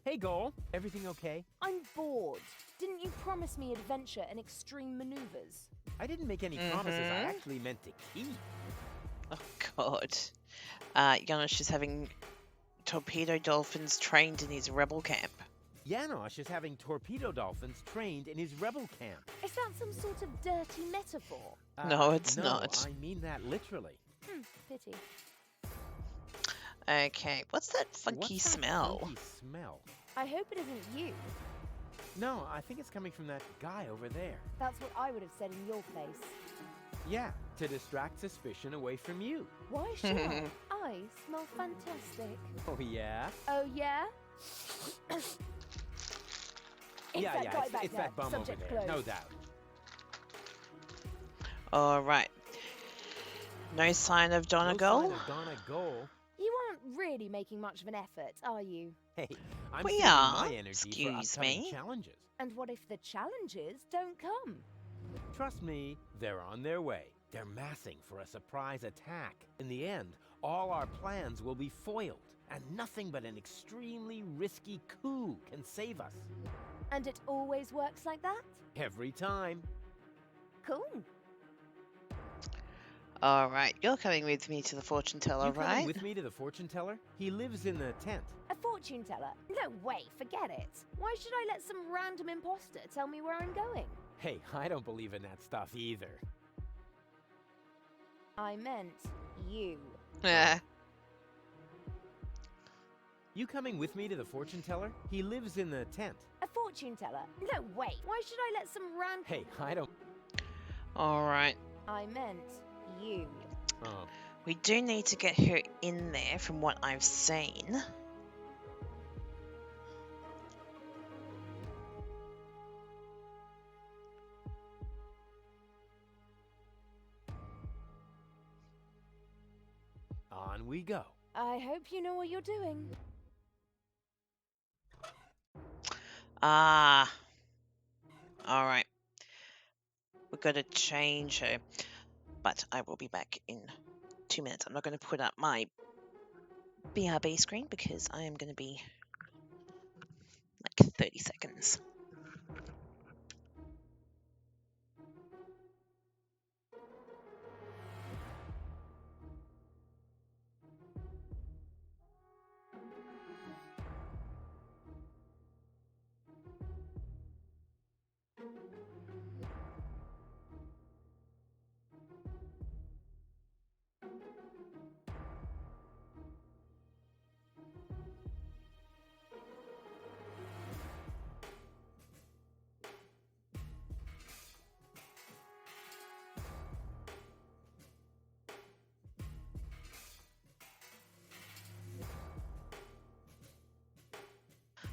Hey, Goal. Everything okay? I'm bored. Didn't you promise me adventure and extreme maneuvers? I didn't make any promises I actually meant to keep. Oh, God. Janosch is having torpedo dolphins trained in his rebel camp. Janosch is having torpedo dolphins trained in his rebel camp. Is that some sort of dirty metaphor? No, it's not. I mean that literally. Pity. Okay, what's that funky smell? Funky smell? I hope it isn't you. No, I think it's coming from that guy over there. That's what I would have said in your place. Yeah, to distract suspicion away from you. Why should I smell fantastic. Oh, yeah? Oh, yeah? It's that bum Subject over there, closed. no doubt. Alright. No sign of Donegal? No sign of Donegal? You aren't really making much of an effort, are you? Hey, I'm We saving are. my energy Excuse for upcoming me. challenges. And what if the challenges don't come? Trust me, they're on their way. They're massing for a surprise attack. In the end, all our plans will be foiled, and nothing but an extremely risky coup can save us. And it always works like that? Every time. Cool. Alright, you're coming with me to the fortune teller, You coming right? with me to the fortune teller? He lives in the tent. A fortune teller? No way, forget it. Why should I let some random imposter tell me where I'm going? Hey, I don't believe in that stuff either. I meant you. You coming with me to the fortune teller? He lives in the tent. A fortune teller? No way. Why should I let some random... Hey, I don't... Alright. I meant you. Oh. We do need to get her in there from what I've seen. On we go. I hope you know what you're doing. Ah. Alright. We've got to change her. But I will be back in 2 minutes. I'm not going to put up my BRB screen because I am going to be like 30 seconds.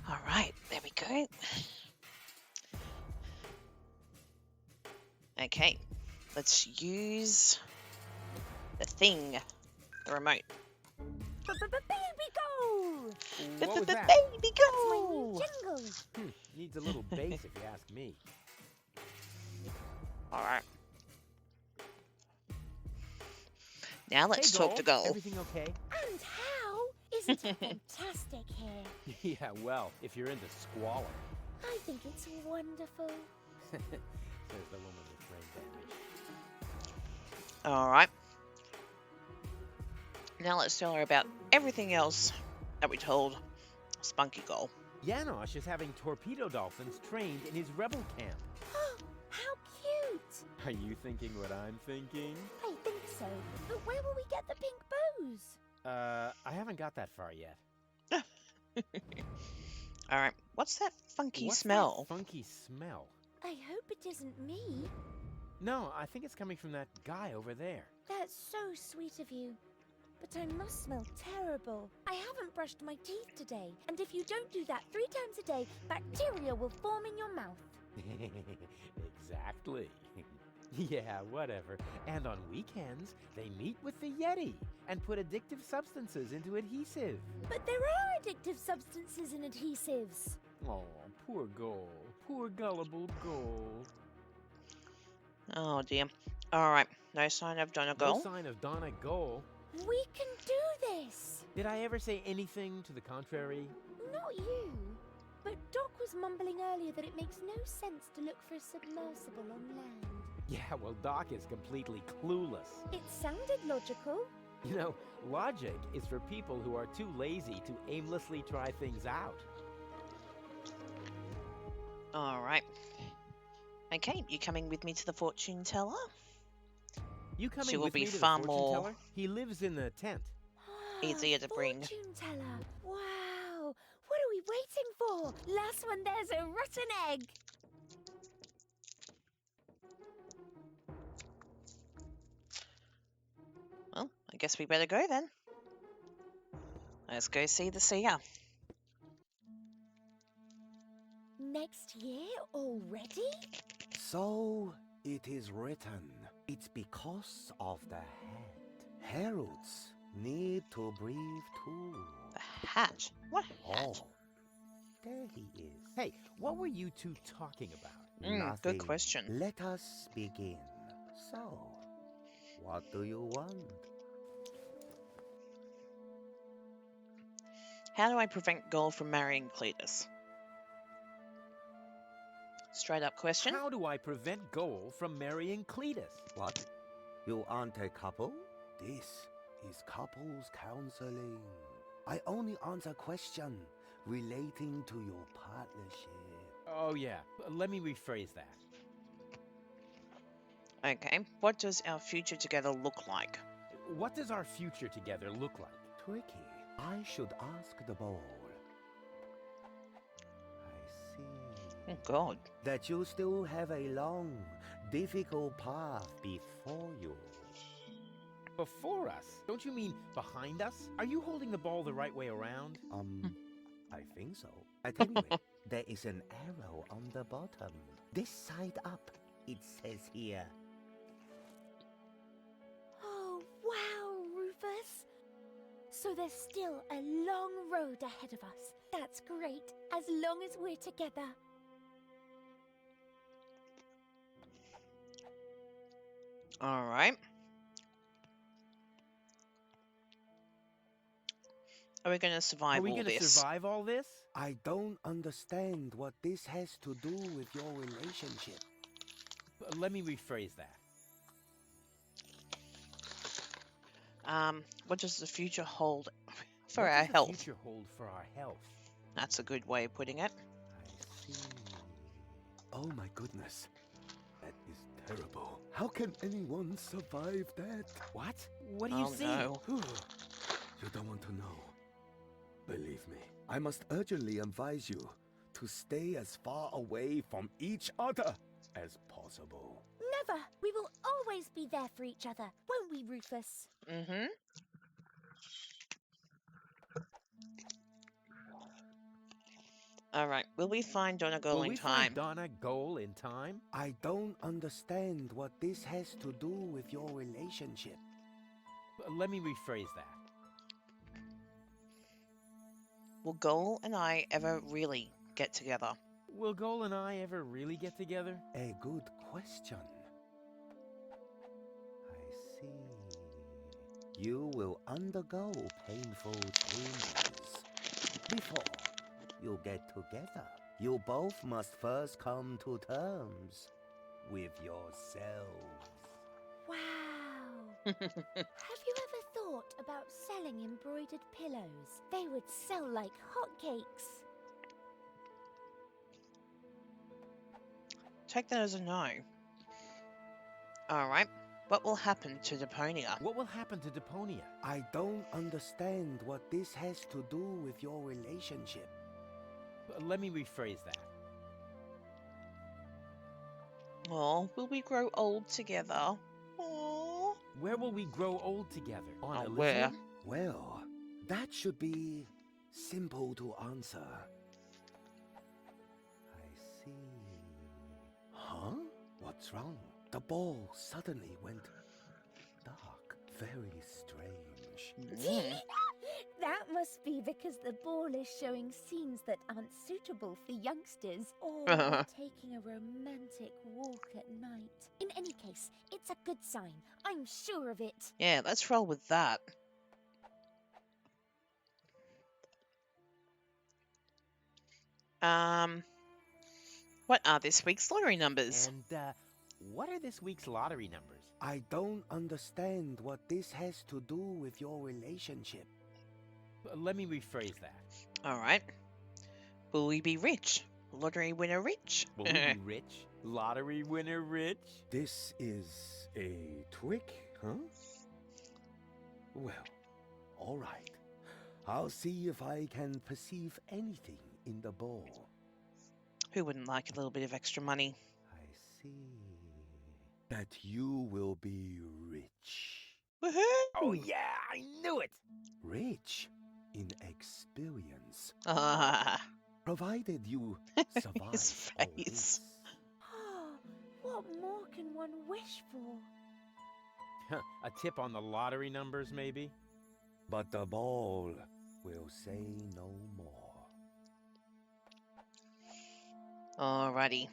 All right, there we go. Okay, let's use the thing, the remote. Baby Goal! What was that? Baby That's my new Goal! jingle. Needs a little bass if you ask me. All right. Now let's Hey, talk to Goal. Everything okay? And how? Isn't it fantastic here? Yeah, well, if you're into squalor. I think it's wonderful. Says the woman with brain damage. All right. Now let's tell her about everything else that we told Spunky Goal. Janosch is having torpedo dolphins trained in his rebel camp. How cute! Are you thinking what I'm thinking? I think so. But where will we get the pink bows? I haven't got that far yet. All right. What's that funky What's smell? That funky smell? I hope it isn't me. No, I think it's coming from that guy over there. That's so sweet of you. But I must smell terrible. I haven't brushed my teeth today, and if you don't do that 3 times a day, bacteria will form in your mouth. Exactly. Yeah, whatever. And on weekends, they meet with the Yeti and put addictive substances into adhesive. But there are addictive substances in adhesives. Oh, poor Goal. Poor gullible Goal. Oh dear. All right. No sign of Donna Goal. No sign of Donna Goal. We can do this. Did I ever say anything to the contrary? Not you. But Doc was mumbling earlier that it makes no sense to look for a submersible on land. Yeah, well, Doc is completely clueless. It sounded logical. You know, logic is for people who are too lazy to aimlessly try things out. All right. Okay, you coming with me to the fortune teller? You coming She will with be me to the far fortune more teller? He lives in the tent. easier to bring. Fortune teller. Wow. What are we waiting for? Last one, there's a rotten egg. Well, I guess we better go then. Let's go see the seer. Next year already? So it is written. It's because of the head. Heralds need to breathe too. The hat? What hat? Oh, there he is. Hey, what were you two talking about? Good Nothing. question. Let us begin. So, what do you want? How do I prevent Goal from marrying Cletus? Straight up question. How do I prevent Goal from marrying Cletus? What? You aren't a couple? This is couples counseling. I only answer questions relating to your partnership. Oh, yeah. Let me rephrase that. Okay, what does our future together look like? What does our future together look like? Tricky. I should ask the ball. I see. Oh, God. That you still have a long, difficult path before you. Before us? Don't you mean behind us? Are you holding the ball the right way around? I think so. At any rate, there is an arrow on the bottom. This side up, it says here. Oh, wow, Rufus. So there's still a long road ahead of us. That's great, as long as we're together. All right. Are we going to survive Are we all going to this? survive all this? I don't understand what this has to do with your relationship. Let me rephrase that. What does the future hold for What our does the health? future hold for our health? That's a good way of putting it. I see. Oh my goodness. That is terrible. How can anyone survive that? What? What do you see? No. You don't want to know. Believe me, I must urgently advise you to stay as far away from each other as possible. Never. We will always be there for each other, won't we, Rufus? Mm-hmm. All right. Will we find Donegal Will in we time? find Donna Goal in time? I don't understand what this has to do with your relationship. Let me rephrase that. Will Goal and I ever really get together? Will Goal and I ever really get together? A good question. I see. You will undergo painful changes. Before you get together, you both must first come to terms with yourselves. Wow. Have you ever thought about selling embroidered pillows? They would sell like hotcakes. Take that as a no. All right. What will happen to Deponia? What will happen to Deponia? I don't understand what this has to do with your relationship. Let me rephrase that. Oh, will we grow old together? Oh. Where will we grow old together? On Elysium? Where? Well, that should be simple to answer. I see. Huh? What's wrong? The ball suddenly went dark. Very strange. That must be because the ball is showing scenes that aren't suitable for youngsters or taking a romantic walk at night. In any case, it's a good sign. I'm sure of it. Yeah, let's roll with that. What are this week's lottery numbers? And, what are this week's lottery numbers? I don't understand what this has to do with your relationship. Let me rephrase that. All right. Will we be rich? Lottery winner rich? Will we be rich? Lottery winner rich? This is a trick, huh? Well, all right. I'll see if I can perceive anything in the ball. Who wouldn't like a little bit of extra money? I see. That you will be rich. Woohoo! Oh yeah, I knew it! Rich in experience. Ah, Provided you survive his all face. this. What more can one wish for? A tip on the lottery numbers, maybe? But the ball will say no more. Alrighty.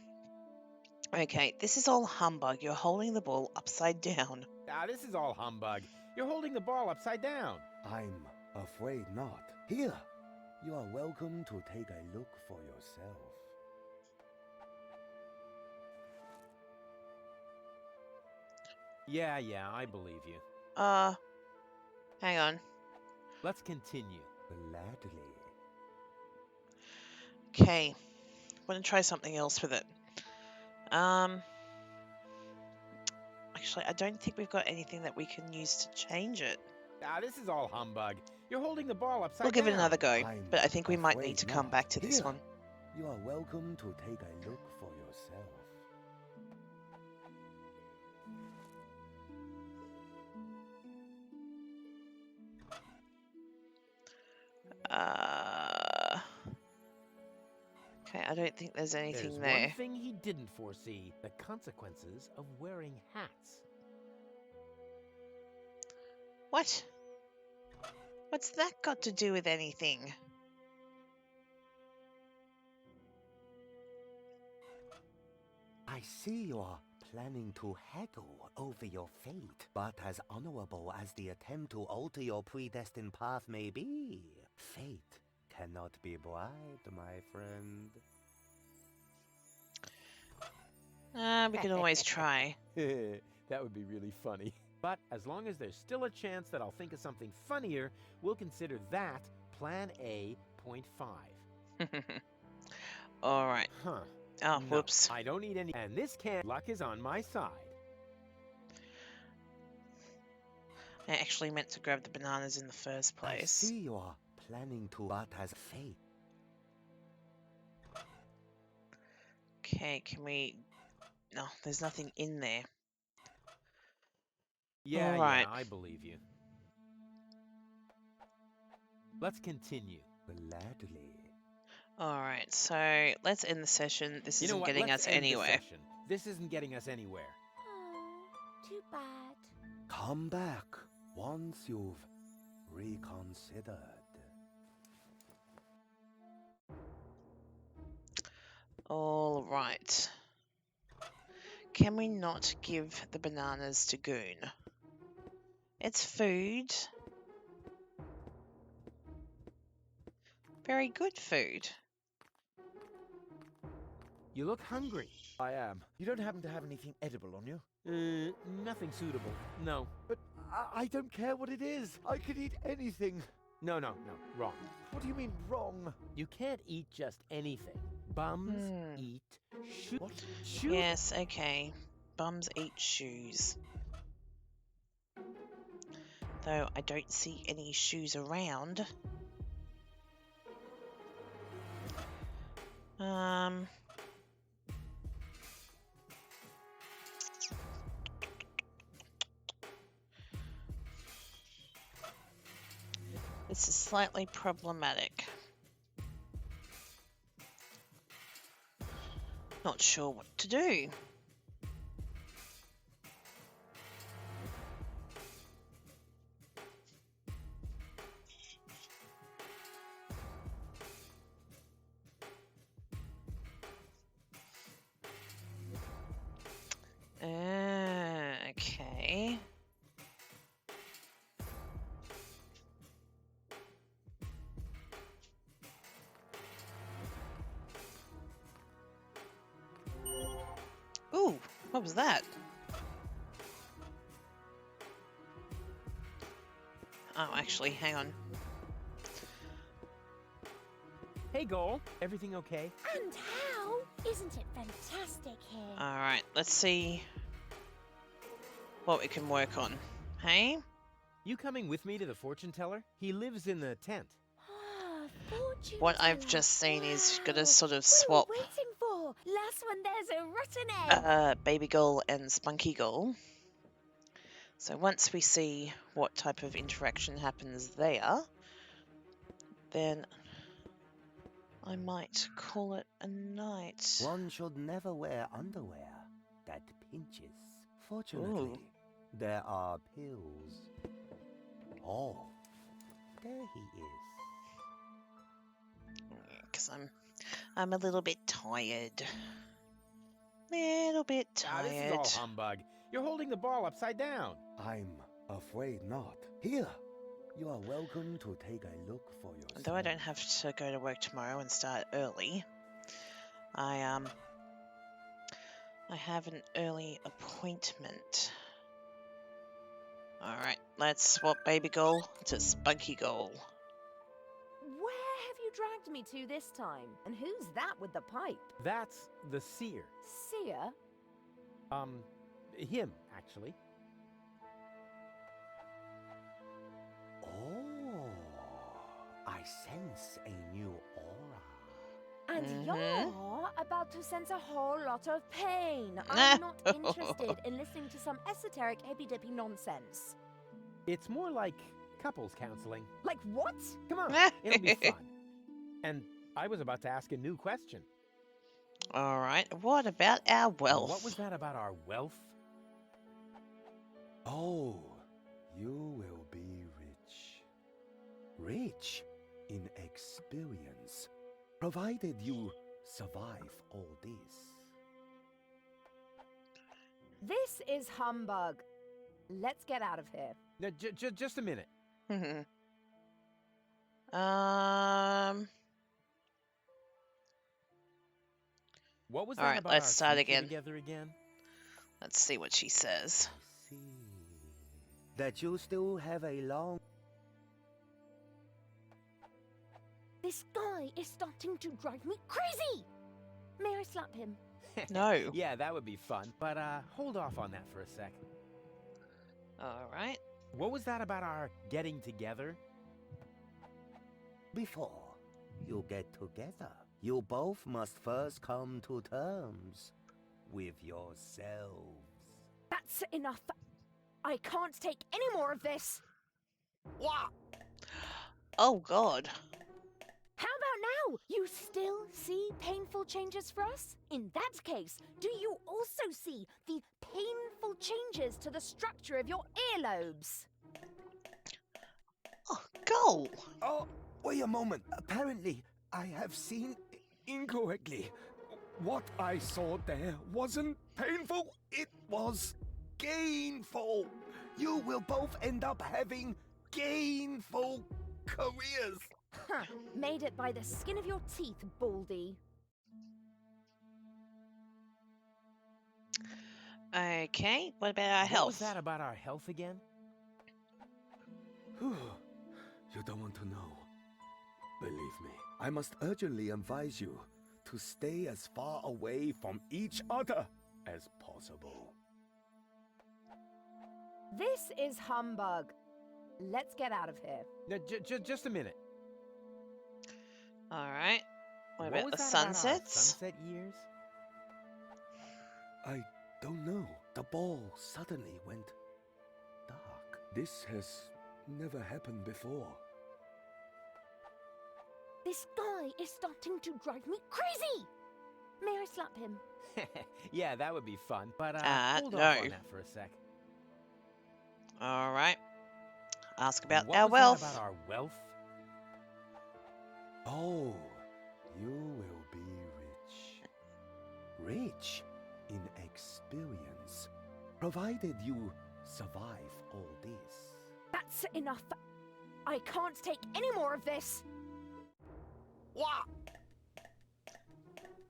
Okay, this is all humbug. You're holding the ball upside down. Ah, this is all humbug. You're holding the ball upside down. I'm afraid not. Here, you are welcome to take a look for yourself. Yeah, I believe you. Hang on. Let's continue. Gladly. Okay. Want to try something else with it. Actually, I don't think we've got anything that we can use to change it. Ah, this is all humbug. You're holding the ball upside We'll down. give it another go, I'm but I think we might afraid need to come not. back to this Here, one. You are welcome to take a look for yourself. Okay, I don't think there's anything There's one there. thing he didn't foresee, the consequences of wearing hats. What? What's that got to do with anything? I see you are planning to haggle over your fate, but as honorable as the attempt to alter your predestined path may be, fate cannot be bribed, my friend. We can always try. That would be really funny. But as long as there's still a chance that I'll think of something funnier, we'll consider that Plan A, point 5. All right. Huh. Oh, No, whoops. I don't need any. And this can. Luck is on my side. I actually meant to grab the bananas in the first I place. see you are planning to, but as fate. Okay, can we... No, there's nothing in there. Yeah, All right. yeah, I believe you. Let's continue. Gladly. All right, so let's end the session. This You know isn't what? getting Let's us end the anywhere. session. This isn't getting us anywhere. Oh, too bad. Come back once you've reconsidered. All right. Can we not give the bananas to Goon? It's food. Very good food. You look hungry. I am. You don't happen to have anything edible on you? Nothing suitable. No. But I don't care what it is. I could eat anything. No, wrong. What do you mean, wrong? You can't eat just anything. Bums eat shoes. What? Shoes? Yes, okay. Bums eat shoes. Though I don't see any shoes around. This is slightly problematic. Not sure what to do. Okay. Ooh, what was that? Oh, actually, hang on. Hey, Goal. Everything okay? And how? Isn't it fantastic here? Alright, let's see what we can work on. Hey? You coming with me to the fortune teller? He lives in the tent. Fortune What I've teller. just seen is gonna Wow. sort of What swap are we waiting for? Last one, there's a rotten egg. Baby Goal and Spunky Goal. So once we see what type of interaction happens there, then I might call it a night. One should never wear underwear that pinches. Fortunately, there are pills. Oh, there he is. Because I'm a little bit tired. Little bit Ah, this is tired. all humbug. You're holding the ball upside down. I'm afraid not. Here, you are welcome to take a look for yourself. Though I don't have to go to work tomorrow and start early, I have an early appointment. Alright, let's swap Baby Goal to Spunky Goal. Where have you dragged me to this time? And who's that with the pipe? That's the seer. Seer? Him, actually. Oh, I sense a new aura. And you're about to sense a whole lot of pain. I'm not interested in listening to some esoteric hippy-dippy nonsense. It's more like Couples counseling. Like what? Come on, it'll be fun. And I was about to ask a new question. All right. What about our wealth? What was that about our wealth? Oh, you will be rich. Rich in experience, provided you survive all this. This is humbug. Let's get out of here. No, just a minute. What was All that right, about let's our start future again. together again? Let's see what she says. That you still have a long... This guy is starting to drive me crazy! May I slap him? No. Yeah, that would be fun. But hold off on that for a sec. All right. What was that about our getting together? Before you get together, you both must first come to terms with yourselves. That's enough. I can't take any more of this. Oh, God. How about now? You still see painful changes for us? In that case, do you also see the painful changes to the structure of your earlobes? Oh, Goal. Oh, wait a moment. Apparently, I have seen incorrectly. What I saw there wasn't painful, it was gainful. You will both end up having gainful careers. Huh. Made it by the skin of your teeth, Baldy. Okay, what about our health? What was that about our health again? You don't want to know. Believe me, I must urgently advise you to stay as far away from each other as possible. This is humbug. Let's get out of here. No, just a minute. All right. What about was the that about our sunsets? sunset years? I don't know. The ball suddenly went dark. This has never happened before. This guy is starting to drive me crazy! May I slap him? Yeah, that would be fun. But hold no. off on that for a sec. All right. Ask about What our was wealth. that about our wealth? Oh, you will be rich. Rich in experience, provided you survive all this. That's enough. I can't take any more of this.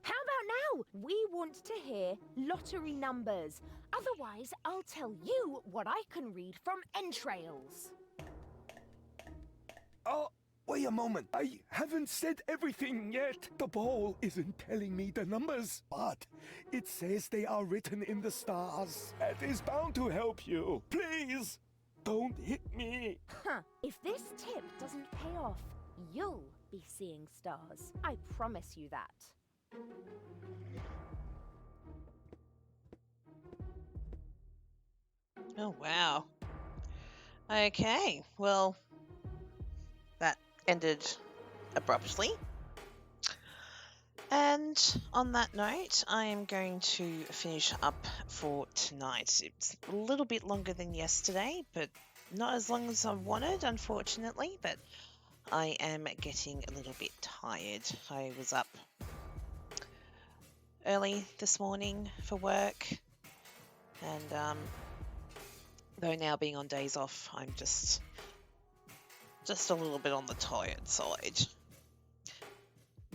How about now? We want to hear lottery numbers. Otherwise, I'll tell you what I can read from entrails. Oh, wait a moment. I haven't said everything yet. The ball isn't telling me the numbers, but it says they are written in the stars. That is bound to help you. Please, don't hit me. Huh. If this tip doesn't pay off, you'll be seeing stars. I promise you that. Oh, wow. Okay, well, that ended abruptly. And on that note, I am going to finish up for tonight. It's a little bit longer than yesterday, but not as long as I wanted, unfortunately, but I am getting a little bit tired. I was up early this morning for work, and though now being on days off, I'm just a little bit on the tired side.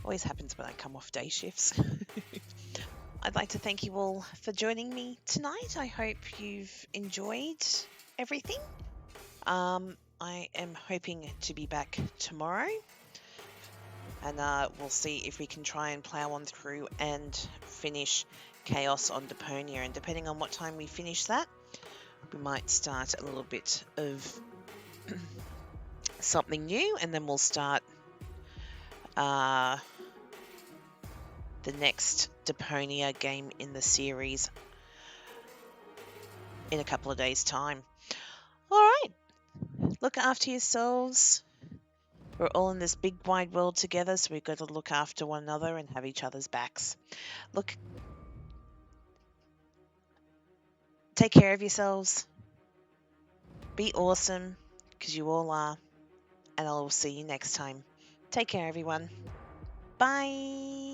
Always happens when I come off day shifts. I'd like to thank you all for joining me tonight. I hope you've enjoyed everything. I am hoping to be back tomorrow, and we'll see if we can try and plow on through and finish Chaos on Deponia, and depending on what time we finish that, we might start a little bit of something new, and then we'll start the next Deponia game in the series in a couple of days' time. All right, Look after yourselves. We're all in this big wide world together, so we've got to look after one another and have each other's backs. Look, take care of yourselves. Be awesome, because you all are. And I'll see you next time. Take care, everyone. Bye.